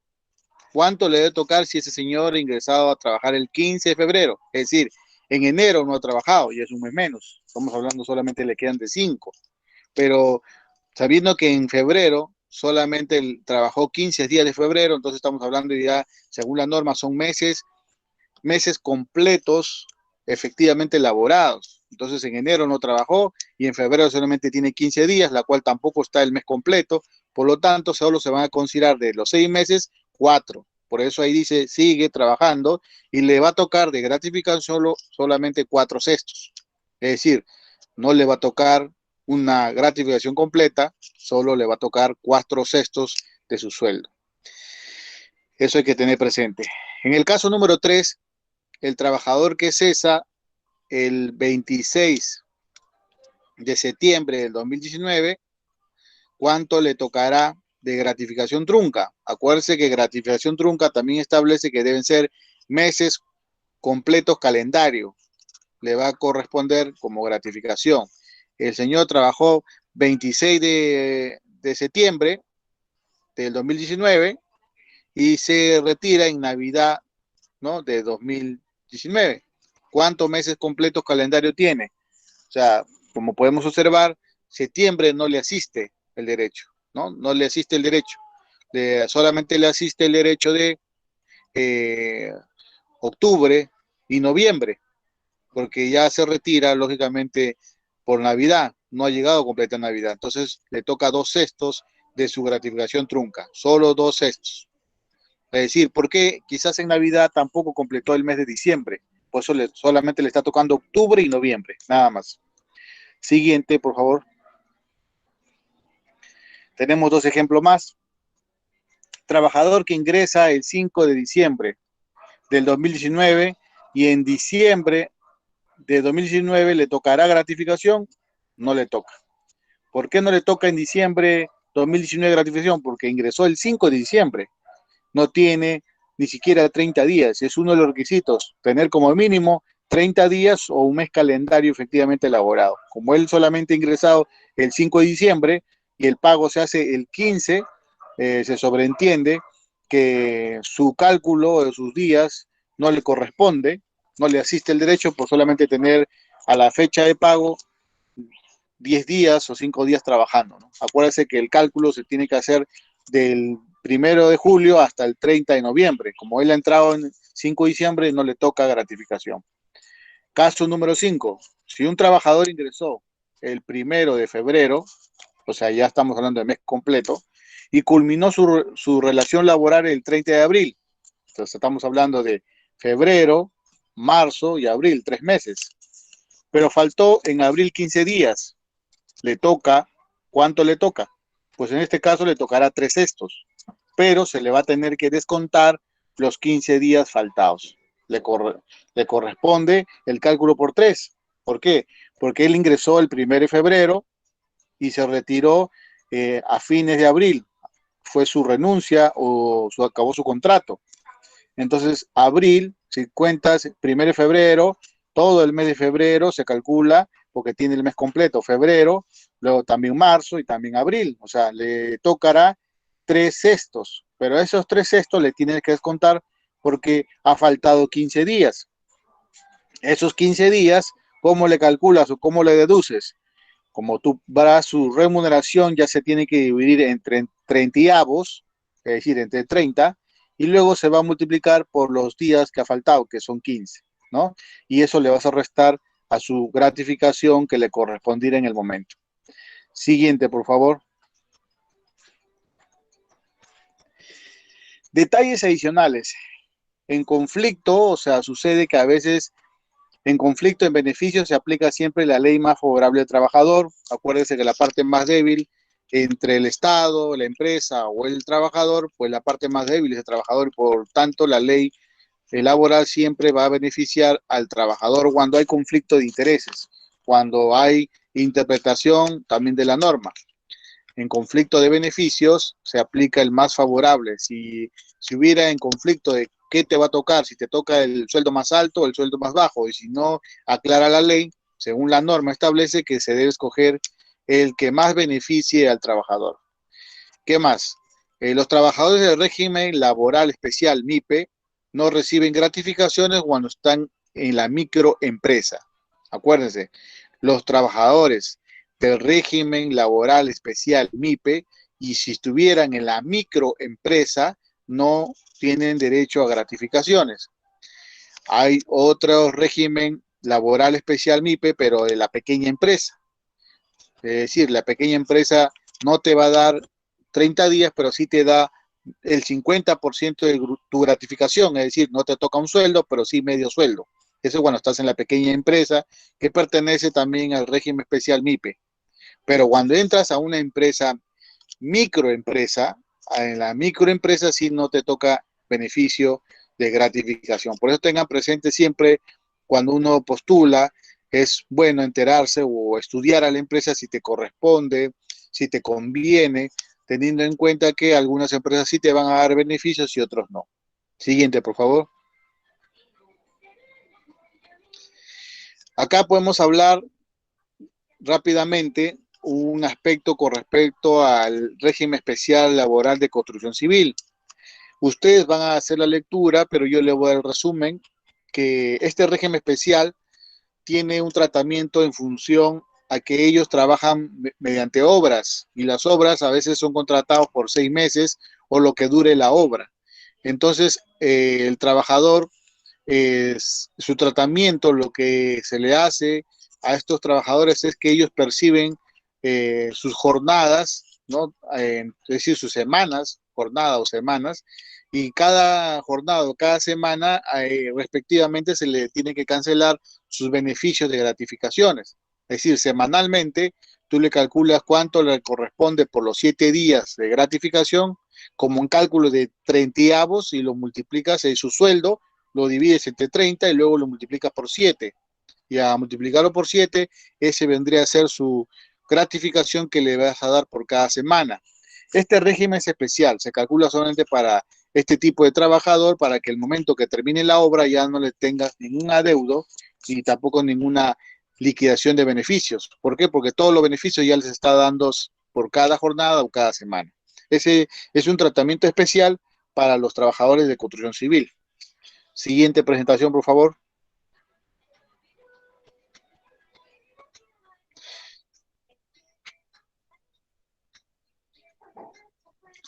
¿Cuánto le debe tocar si ese señor ha ingresado a trabajar el 15 de febrero? Es decir, en enero no ha trabajado y es un mes menos. Estamos hablando solamente le quedan de 5. Pero sabiendo que en febrero solamente trabajó 15 días de febrero, entonces estamos hablando ya, según la norma, son meses completos efectivamente laborados. Entonces en enero no trabajó y en febrero solamente tiene 15 días, la cual tampoco está el mes completo. Por lo tanto, solo se van a considerar de los 6 meses, 4. Por eso ahí dice, sigue trabajando y le va a tocar de gratificación solamente 4/6. Es decir, no le va a tocar una gratificación completa, solo le va a tocar 4/6 de su sueldo. Eso hay que tener presente. En el caso número 3, el trabajador que cesa el 26 de septiembre del 2019, ¿cuánto le tocará de gratificación trunca? Acuérdese que gratificación trunca también establece que deben ser meses completos calendario. Le va a corresponder como gratificación. El señor trabajó 26 de septiembre del 2019 y se retira en Navidad, ¿no?, de 2019. ¿Cuántos meses completos calendario tiene? O sea, como podemos observar, septiembre no le asiste el derecho, ¿no? No le asiste el derecho. Solamente le asiste el derecho de eh, octubre y noviembre, porque ya se retira, lógicamente, por Navidad. No ha llegado completa Navidad. Entonces, le toca 2/6 de su gratificación trunca. Solo 2/6. Es decir, porque quizás en Navidad tampoco completó el mes de diciembre. Por eso solamente le está tocando octubre y noviembre, nada más. Siguiente, por favor. Tenemos dos ejemplos más. Trabajador que ingresa el 5 de diciembre del 2019 y en diciembre de 2019 le tocará gratificación, no le toca. ¿Por qué no le toca en diciembre 2019 gratificación? Porque ingresó el 5 de diciembre. No tiene ni siquiera 30 días. Es uno de los requisitos, tener como mínimo 30 días o un mes calendario efectivamente elaborado. Como él solamente ha ingresado el 5 de diciembre y el pago se hace el 15, se sobreentiende que su cálculo de sus días no le corresponde, no le asiste el derecho por solamente tener a la fecha de pago 10 días o 5 días trabajando, ¿no? Acuérdense que el cálculo se tiene que hacer del 1 de julio hasta el 30 de noviembre. Como él ha entrado en 5 de diciembre, no le toca gratificación. Caso número 5. Si un trabajador ingresó el 1 de febrero, o sea, ya estamos hablando de mes completo, y culminó su relación laboral el 30 de abril. Entonces estamos hablando de febrero, marzo y abril, 3 meses. Pero faltó en abril 15 días. Le toca, ¿cuánto le toca? Pues en este caso le tocará 3/6, pero se le va a tener que descontar los 15 días faltados. Le corresponde el cálculo por 3. ¿Por qué? Porque él ingresó el 1 de febrero y se retiró a fines de abril. Fue su renuncia o acabó su contrato. Entonces, abril, si cuentas 1 de febrero, todo el mes de febrero se calcula porque tiene el mes completo, febrero, luego también marzo y también abril. O sea, le tocará 3/6, pero esos 3/6 le tienes que descontar porque ha faltado 15 días. Esos 15 días, ¿cómo le calculas o cómo le deduces? Como tú verás, su remuneración ya se tiene que dividir entre treintaavos, es decir, entre 30, y luego se va a multiplicar por los días que ha faltado, que son 15, ¿no? Y eso le vas a restar a su gratificación que le correspondiera en el momento. Siguiente, por favor. Detalles adicionales. En conflicto, o sea, sucede que a veces en conflicto en beneficio se aplica siempre la ley más favorable al trabajador. Acuérdense que la parte más débil entre el Estado, la empresa o el trabajador, pues la parte más débil es el trabajador y por tanto la ley laboral siempre va a beneficiar al trabajador cuando hay conflicto de intereses, cuando hay interpretación también de la norma. En conflicto de beneficios se aplica el más favorable. Si hubiera en conflicto de qué te va a tocar, si te toca el sueldo más alto o el sueldo más bajo, y si no aclara la ley, según la norma establece que se debe escoger el que más beneficie al trabajador. ¿Qué más? Los trabajadores del régimen laboral especial MIPE no reciben gratificaciones cuando están en la microempresa. Acuérdense, los trabajadores del régimen laboral especial MIPE y si estuvieran en la microempresa no tienen derecho a gratificaciones. Hay otro régimen laboral especial MIPE, pero de la pequeña empresa. Es decir, la pequeña empresa no te va a dar 30 días, pero sí te da el 50% de tu gratificación, es decir, no te toca un sueldo, pero sí medio sueldo. Eso es cuando estás en la pequeña empresa, que pertenece también al régimen especial MIPE. Pero cuando entras a una empresa, microempresa, en la microempresa sí no te toca beneficio de gratificación. Por eso tengan presente siempre cuando uno postula, es bueno enterarse o estudiar a la empresa si te corresponde, si te conviene, teniendo en cuenta que algunas empresas sí te van a dar beneficios y otros no. Siguiente, por favor. Acá podemos hablar rápidamente un aspecto con respecto al régimen especial laboral de construcción civil. Ustedes van a hacer la lectura, pero yo les voy a dar el resumen, que este régimen especial tiene un tratamiento en función a que ellos trabajan mediante obras y las obras a veces son contratados por 6 meses o lo que dure la obra. Entonces, el trabajador, su tratamiento, lo que se le hace a estos trabajadores es que ellos perciben sus jornadas, ¿no? Es decir, sus semanas, jornada o semanas, y cada jornada o cada semana respectivamente se le tiene que cancelar sus beneficios de gratificaciones. Es decir, semanalmente tú le calculas cuánto le corresponde por los 7 días de gratificación, como un cálculo de 30 y lo multiplicas en su sueldo, lo divides entre 30 y luego lo multiplicas por 7. Y a multiplicarlo por 7, ese vendría a ser su gratificación que le vas a dar por cada semana. Este régimen es especial, se calcula solamente para este tipo de trabajador, para que el momento que termine la obra ya no le tengas ningún adeudo y tampoco ninguna liquidación de beneficios. ¿Por qué? Porque todos los beneficios ya les está dando por cada jornada o cada semana. Ese es un tratamiento especial para los trabajadores de construcción civil. Siguiente presentación, por favor.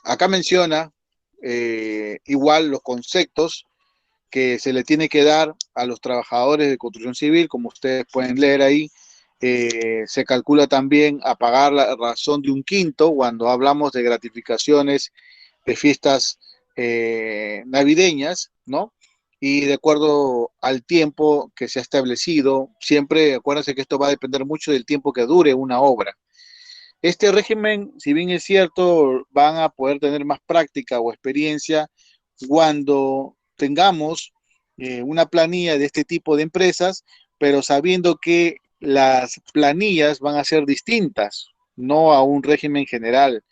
Acá menciona igual los conceptos que se le tiene que dar a los trabajadores de construcción civil, como ustedes pueden leer ahí. Se calcula también a pagar la razón de un quinto cuando hablamos de gratificaciones de fiestas navideñas, ¿no? Y de acuerdo al tiempo que se ha establecido, siempre acuérdense que esto va a depender mucho del tiempo que dure una obra. Este régimen, si bien es cierto, van a poder tener más práctica o experiencia cuando tengamos una planilla de este tipo de empresas, pero sabiendo que las planillas van a ser distintas, no a un régimen general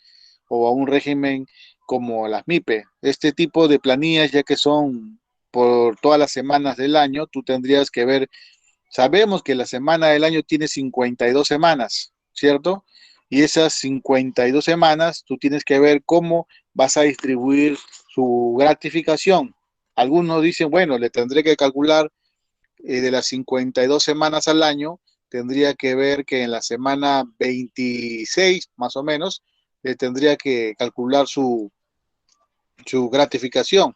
o a un régimen como las MIPE. Este tipo de planillas, ya que son por todas las semanas del año, tú tendrías que ver, sabemos que la semana del año tiene 52 semanas, ¿cierto? Y esas 52 semanas tú tienes que ver cómo vas a distribuir su gratificación. Algunos dicen, bueno, le tendré que calcular de las 52 semanas al año, tendría que ver que en la semana 26, más o menos, le tendría que calcular su gratificación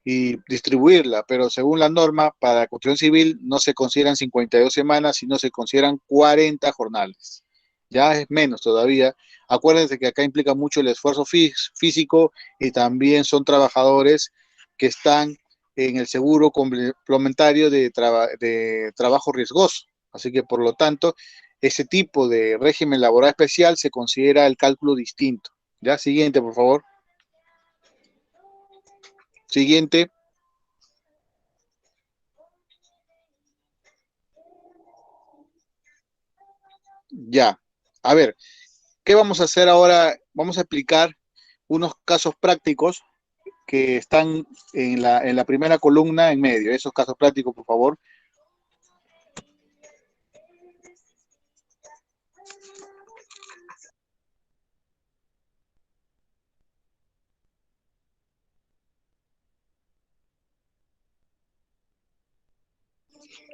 y distribuirla, pero según la norma, para construcción civil no se consideran 52 semanas, sino se consideran 40 jornales. Ya es menos todavía. Acuérdense que acá implica mucho el esfuerzo físico y también son trabajadores que están en el seguro complementario de trabajo riesgoso. Así que, por lo tanto, ese tipo de régimen laboral especial se considera el cálculo distinto. Ya, siguiente, por favor. Siguiente. Ya. A ver, ¿qué vamos a hacer ahora? Vamos a explicar unos casos prácticos que están en la primera columna en medio. Esos casos prácticos, por favor.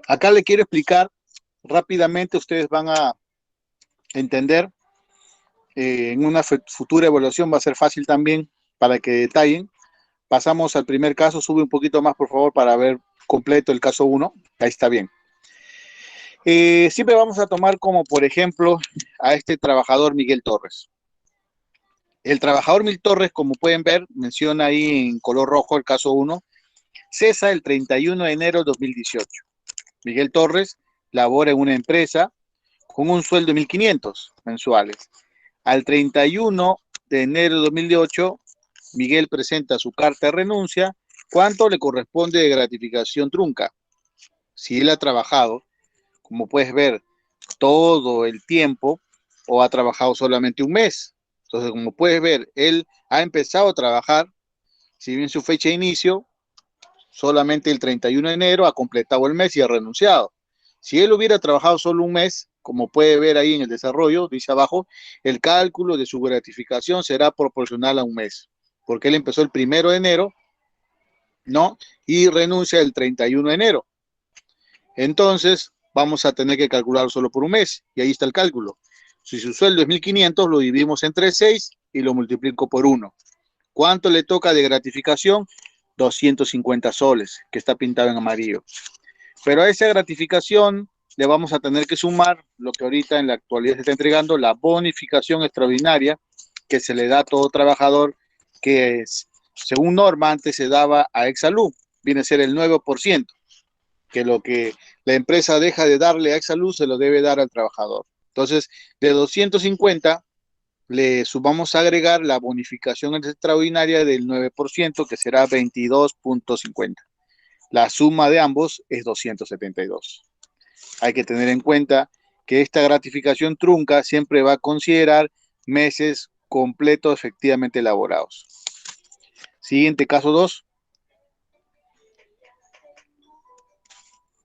Acá le quiero explicar rápidamente, ustedes van a entender. En una futura evaluación va a ser fácil también para que detallen. Pasamos al primer caso, sube un poquito más, por favor, para ver completo el caso 1. Ahí está bien. Siempre vamos a tomar como, por ejemplo, a este trabajador Miguel Torres. El trabajador Miguel Torres, como pueden ver, menciona ahí en color rojo el caso 1, cesa el 31 de enero de 2018. Miguel Torres labora en una empresa con un sueldo de 1.500 mensuales. Al 31 de enero de 2008 Miguel presenta su carta de renuncia, ¿cuánto le corresponde de gratificación trunca? Si él ha trabajado, como puedes ver, todo el tiempo o ha trabajado solamente un mes. Entonces, como puedes ver, él ha empezado a trabajar, si bien su fecha de inicio, solamente el 31 de enero ha completado el mes y ha renunciado. Si él hubiera trabajado solo un mes, como puede ver ahí en el desarrollo, dice abajo, el cálculo de su gratificación será proporcional a un mes, porque él empezó el 1 de enero, ¿no? Y renuncia el 31 de enero. Entonces, vamos a tener que calcular solo por un mes, y ahí está el cálculo. Si su sueldo es 1.500, lo dividimos entre 6 y lo multiplico por 1. ¿Cuánto le toca de gratificación? 250 soles, que está pintado en amarillo. Pero a esa gratificación le vamos a tener que sumar lo que ahorita en la actualidad se está entregando, la bonificación extraordinaria que se le da a todo trabajador, que es, según norma antes se daba a Exalud, viene a ser el 9%, que lo que la empresa deja de darle a Exalud se lo debe dar al trabajador. Entonces, de 250 le subamos a agregar la bonificación extraordinaria del 9%, que será 22.50. La suma de ambos es 272. Hay que tener en cuenta que esta gratificación trunca siempre va a considerar meses completos efectivamente elaborados. Siguiente, caso 2.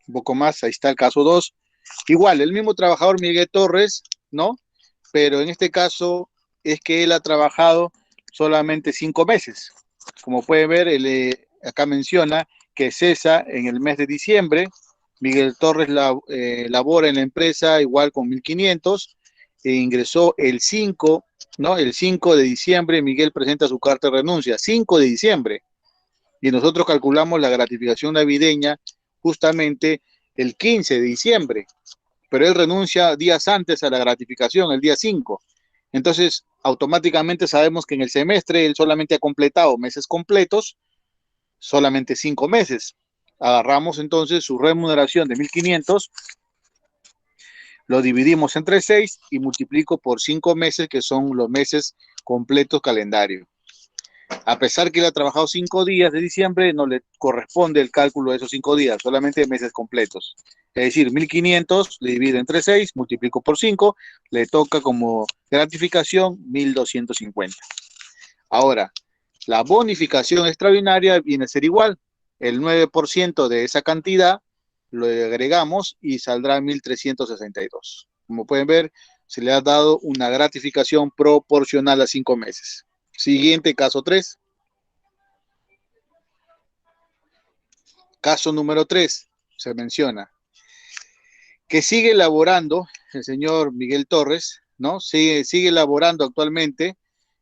Un poco más, ahí está el caso 2. Igual, el mismo trabajador Miguel Torres, ¿no? Pero en este caso es que él ha trabajado solamente 5 meses. Como pueden ver, acá menciona que cesa en el mes de diciembre. Miguel Torres labora en la empresa igual con 1.500 e ingresó el 5, ¿no? El 5 de diciembre Miguel presenta su carta de renuncia, 5 de diciembre. Y nosotros calculamos la gratificación navideña justamente el 15 de diciembre, pero él renuncia días antes a la gratificación, el día 5. Entonces, automáticamente sabemos que en el semestre él solamente ha completado meses completos, solamente 5 meses. Agarramos entonces su remuneración de 1.500, lo dividimos entre 6 y multiplico por 5 meses, que son los meses completos calendario. A pesar que él ha trabajado 5 días de diciembre, no le corresponde el cálculo de esos 5 días, solamente meses completos. Es decir, 1.500 le divido entre 6, multiplico por 5, le toca como gratificación 1.250. Ahora, la bonificación extraordinaria viene a ser igual. El 9% de esa cantidad lo agregamos y saldrá 1.362. Como pueden ver, se le ha dado una gratificación proporcional a 5 meses. Siguiente, caso 3. Caso número 3, se menciona que sigue elaborando el señor Miguel Torres, ¿no? Sigue elaborando actualmente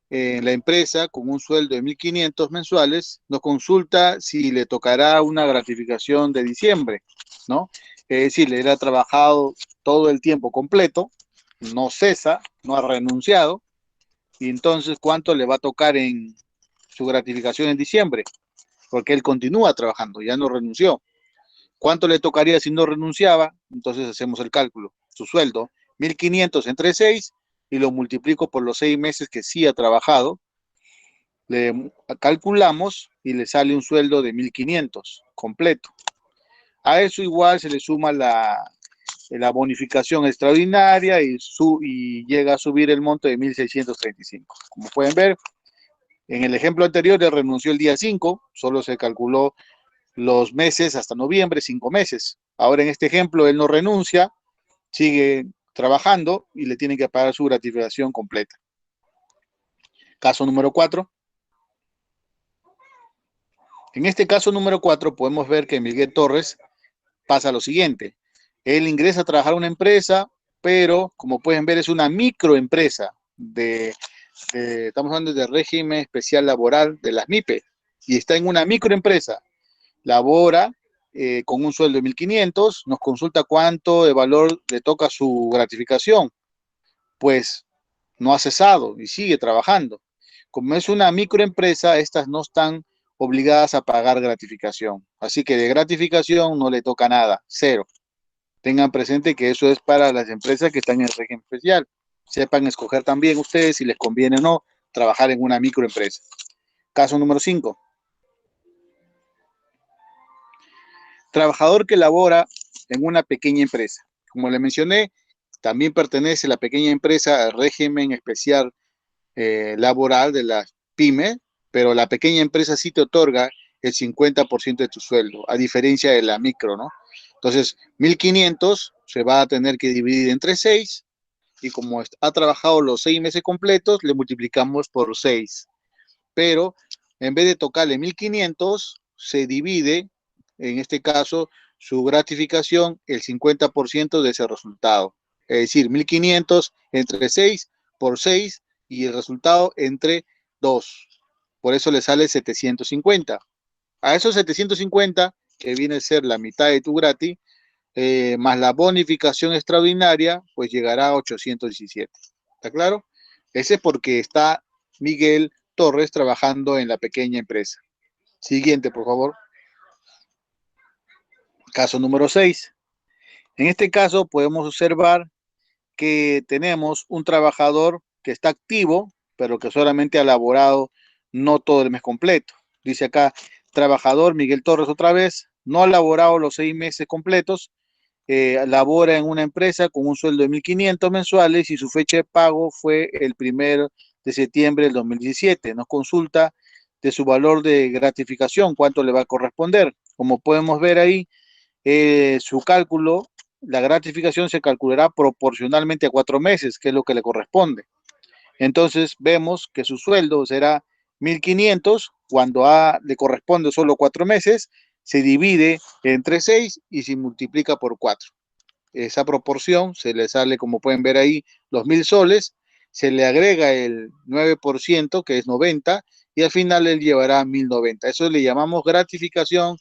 en la empresa con un sueldo de 1.500 mensuales. Nos consulta si le tocará una gratificación de diciembre, ¿no? Es decir, él ha trabajado todo el tiempo completo, no cesa, no ha renunciado, y entonces, ¿cuánto le va a tocar en su gratificación en diciembre? Porque él continúa trabajando, ya no renunció. ¿Cuánto le tocaría si no renunciaba? Entonces hacemos el cálculo. Su sueldo, 1.500 entre 6 y lo multiplico por los 6 meses que sí ha trabajado. Le calculamos y le sale un sueldo de 1.500 completo. A eso igual se le suma la bonificación extraordinaria y llega a subir el monto de 1.635. Como pueden ver, en el ejemplo anterior él renunció el día 5, solo se calculó los meses hasta noviembre, 5 meses. Ahora en este ejemplo él no renuncia, sigue trabajando y le tienen que pagar su gratificación completa. Caso número 4. En este caso número 4 podemos ver que Miguel Torres pasa lo siguiente. Él ingresa a trabajar a una empresa, pero como pueden ver es una microempresa estamos hablando de régimen especial laboral de las MIPE, y está en una microempresa. Labora con un sueldo de 1.500, nos consulta cuánto de valor le toca su gratificación. Pues no ha cesado y sigue trabajando. Como es una microempresa, estas no están obligadas a pagar gratificación. Así que de gratificación no le toca nada, cero. Tengan presente que eso es para las empresas que están en el régimen especial. Sepan escoger también ustedes si les conviene o no trabajar en una microempresa. Caso número 5. Trabajador que labora en una pequeña empresa. Como le mencioné, también pertenece la pequeña empresa al régimen especial laboral de la pyme, pero la pequeña empresa sí te otorga el 50% de tu sueldo, a diferencia de la micro, ¿no? Entonces, 1.500 se va a tener que dividir entre 6 y como ha trabajado los 6 meses completos, le multiplicamos por 6. Pero en vez de tocarle 1.500, se divide, en este caso, su gratificación, el 50% de ese resultado. Es decir, 1.500 entre 6 por 6 y el resultado entre 2. Por eso le sale 750. A esos 750, que viene a ser la mitad de tu gratis, más la bonificación extraordinaria, pues llegará a 817. ¿Está claro? Ese es porque está Miguel Torres trabajando en la pequeña empresa. Siguiente, por favor. Caso número 6. En este caso podemos observar que tenemos un trabajador que está activo, pero que solamente ha laborado no todo el mes completo. Dice acá, trabajador Miguel Torres otra vez, no ha laborado los 6 meses completos, labora en una empresa con un sueldo de 1.500 mensuales y su fecha de pago fue el 1 de septiembre del 2017. Nos consulta de su valor de gratificación, cuánto le va a corresponder. Como podemos ver ahí, su cálculo, la gratificación se calculará proporcionalmente a 4 meses, que es lo que le corresponde. Entonces vemos que su sueldo será 1.500 cuando le corresponde solo 4 meses, se divide entre 6 y se multiplica por 4. Esa proporción se le sale, como pueden ver ahí, los 1.000 soles, se le agrega el 9%, que es 90, y al final él llevará 1.090. Eso le llamamos gratificación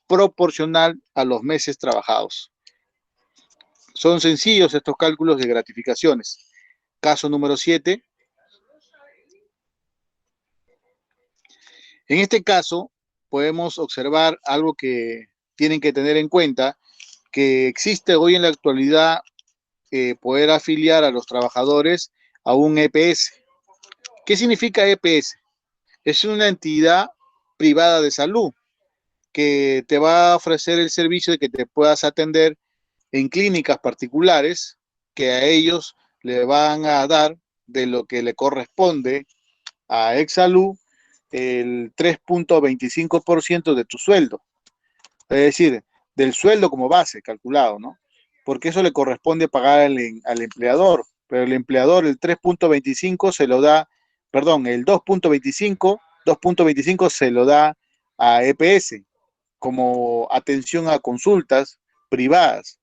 proporcional a los meses trabajados. Son sencillos estos cálculos de gratificaciones. Caso número 7. En este caso, podemos observar algo que tienen que tener en cuenta, que existe hoy en la actualidad poder afiliar a los trabajadores a un EPS. ¿Qué significa EPS? Es una entidad privada de salud que te va a ofrecer el servicio de que te puedas atender en clínicas particulares que a ellos le van a dar de lo que le corresponde a Exsalud el 3.25% de tu sueldo. Es decir, del sueldo como base calculado, ¿no? Porque eso le corresponde pagar al empleador, pero el empleador el 3.25 se lo da, perdón, el 2.25 se lo da a EPS como atención a consultas privadas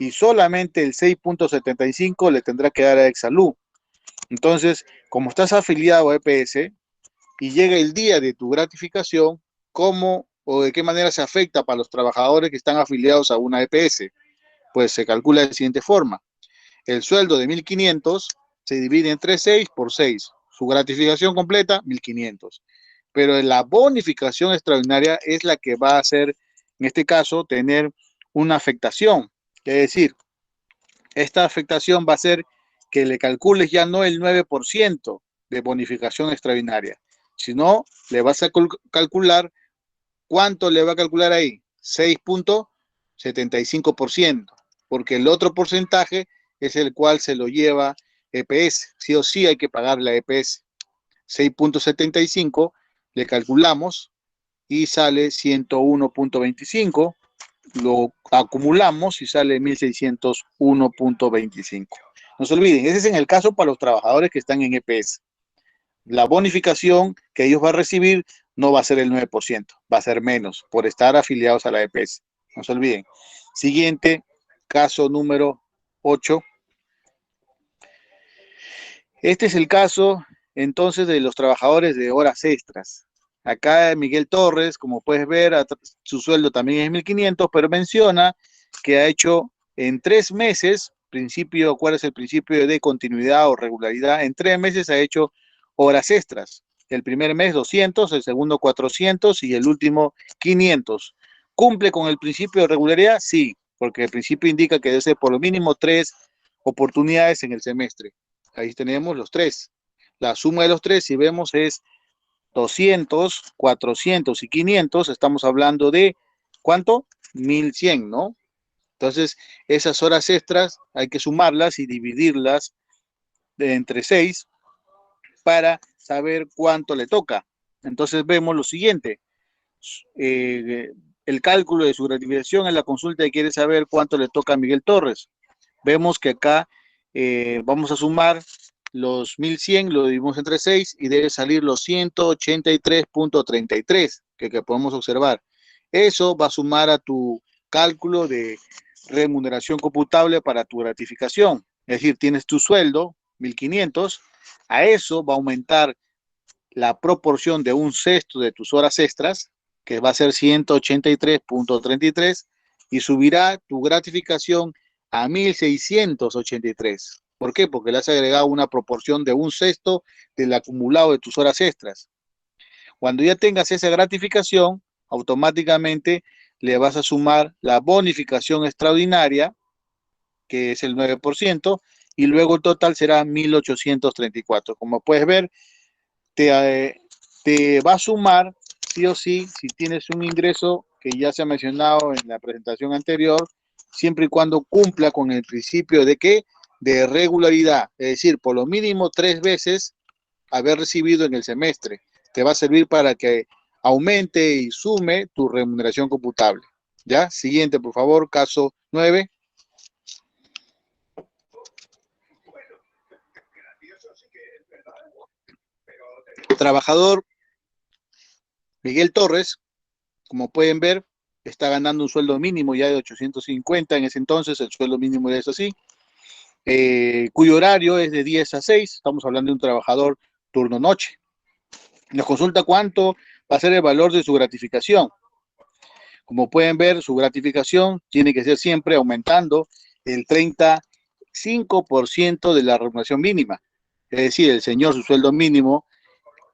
y solamente el 6.75 le tendrá que dar a Exsalud. Entonces, como estás afiliado a EPS y llega el día de tu gratificación, ¿cómo o de qué manera se afecta para los trabajadores que están afiliados a una EPS? Pues se calcula de la siguiente forma. El sueldo de 1.500 se divide entre 6 por 6. Su gratificación completa, 1.500. Pero la bonificación extraordinaria es la que va a hacer, en este caso, tener una afectación. Es decir, esta afectación va a ser que le calcules ya no el 9% de bonificación extraordinaria, sino le vas a calcular. ¿Cuánto le va a calcular ahí? 6.75%, porque el otro porcentaje es el cual se lo lleva EPS. Sí o sí hay que pagar la EPS. 6.75 le calculamos y sale 101.25. Lo acumulamos y sale 1.601.25. No se olviden, ese es en el caso para los trabajadores que están en EPS. La bonificación que ellos van a recibir no va a ser el 9%, va a ser menos por estar afiliados a la EPS. No se olviden. Siguiente, caso número 8. Este es el caso entonces de los trabajadores de horas extras. Acá Miguel Torres, como puedes ver, su sueldo también es 1.500, pero menciona que ha hecho en 3 meses, ¿cuál es el principio de continuidad o regularidad? En 3 meses ha hecho horas extras. El primer mes 200, el segundo 400 y el último 500. ¿Cumple con el principio de regularidad? Sí, porque el principio indica que debe ser por lo mínimo 3 oportunidades en el semestre. Ahí tenemos los 3. La suma de los 3, si vemos, es 200, 400 y 500, estamos hablando de, ¿cuánto? 1100, ¿no? Entonces, esas horas extras hay que sumarlas y dividirlas entre 6 para saber cuánto le toca. Entonces, vemos lo siguiente. Eh, el cálculo de su gratificación en la consulta y quiere saber cuánto le toca a Miguel Torres. Vemos que acá vamos a sumar los 1100, lo dividimos entre 6 y debe salir los 183.33 que podemos observar. Eso va a sumar a tu cálculo de remuneración computable para tu gratificación. Es decir, tienes tu sueldo, 1500, a eso va a aumentar la proporción de un sexto de tus horas extras, que va a ser 183.33, y subirá tu gratificación a 1683. ¿Por qué? Porque le has agregado una proporción de un sexto del acumulado de tus horas extras. Cuando ya tengas esa gratificación, automáticamente le vas a sumar la bonificación extraordinaria, que es el 9%, y luego el total será 1834. Como puedes ver, te va a sumar sí o sí si tienes un ingreso que ya se ha mencionado en la presentación anterior, siempre y cuando cumpla con el principio de que de regularidad, es decir, por lo mínimo 3 veces haber recibido en el semestre. Te va a servir para que aumente y sume tu remuneración computable. ¿Ya? Siguiente, por favor, caso 9. Trabajador Miguel Torres, como pueden ver, está ganando un sueldo mínimo ya de 850 en ese entonces, el sueldo mínimo ya es así, cuyo horario es de 10 a 6, estamos hablando de un trabajador turno-noche. Nos consulta cuánto va a ser el valor de su gratificación. Como pueden ver, su gratificación tiene que ser siempre aumentando el 35% de la remuneración mínima. Es decir, el señor, su sueldo mínimo,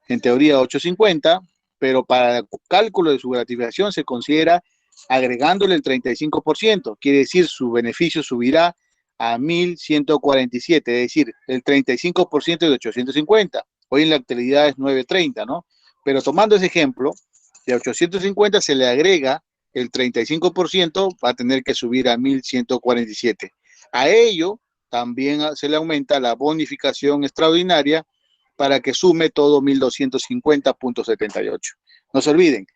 en teoría 850, pero para el cálculo de su gratificación se considera agregándole el 35%, quiere decir su beneficio subirá a 1147, es decir, el 35% de 850. Hoy en la actualidad es 930, ¿no? Pero tomando ese ejemplo, de 850 se le agrega el 35%, va a tener que subir a 1147. A ello también se le aumenta la bonificación extraordinaria para que sume todo 1250.78. No se olviden,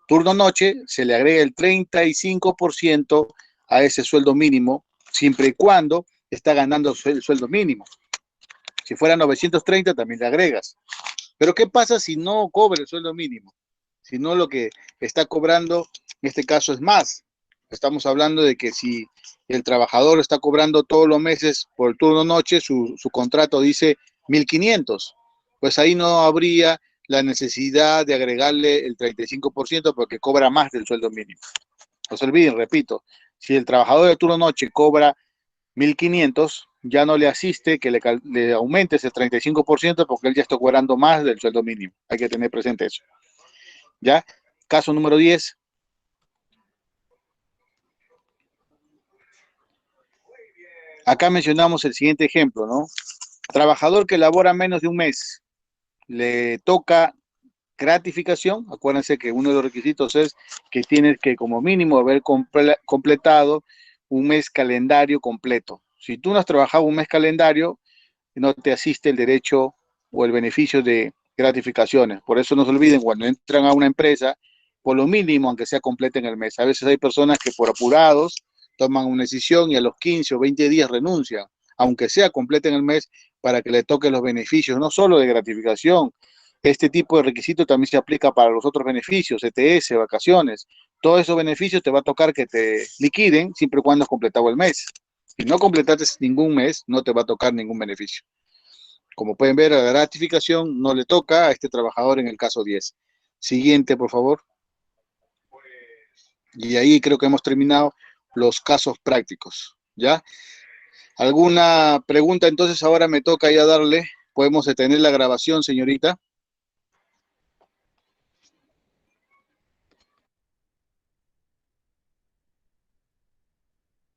turno noche se le agrega el 35% a ese sueldo mínimo, siempre y cuando está ganando el sueldo mínimo. Si fuera 930 también le agregas. Pero ¿qué pasa si no cobra el sueldo mínimo? Si no, lo que está cobrando en este caso es más. Estamos hablando de que si el trabajador está cobrando todos los meses por el turno noche, su contrato dice 1500, pues ahí no habría la necesidad de agregarle el 35% porque cobra más del sueldo mínimo. No se olviden, repito, si el trabajador de turno noche cobra 1500, ya no le asiste que le aumente ese 35% porque él ya está cobrando más del sueldo mínimo. Hay que tener presente eso. ¿Ya? Caso número 10. Acá mencionamos el siguiente ejemplo, ¿no? Trabajador que labora menos de un mes, le toca gratificación. Acuérdense que uno de los requisitos es que tienes que como mínimo haber completado un mes calendario completo. Si tú no has trabajado un mes calendario, no te asiste el derecho o el beneficio de gratificaciones. Por eso no se olviden, cuando entran a una empresa, por lo mínimo, aunque sea completa en el mes. A veces hay personas que por apurados toman una decisión y a los 15 o 20 días renuncian, aunque sea completa en el mes, para que le toquen los beneficios, no solo de gratificación. Este tipo de requisito también se aplica para los otros beneficios, ETS, vacaciones. Todos esos beneficios te va a tocar que te liquiden siempre y cuando has completado el mes. Si no completaste ningún mes, no te va a tocar ningún beneficio. Como pueden ver, la gratificación no le toca a este trabajador en el caso 10. Siguiente, por favor. Y ahí creo que hemos terminado los casos prácticos, ¿ya? ¿Alguna pregunta? Entonces ahora me toca ya darle. Podemos detener la grabación, señorita.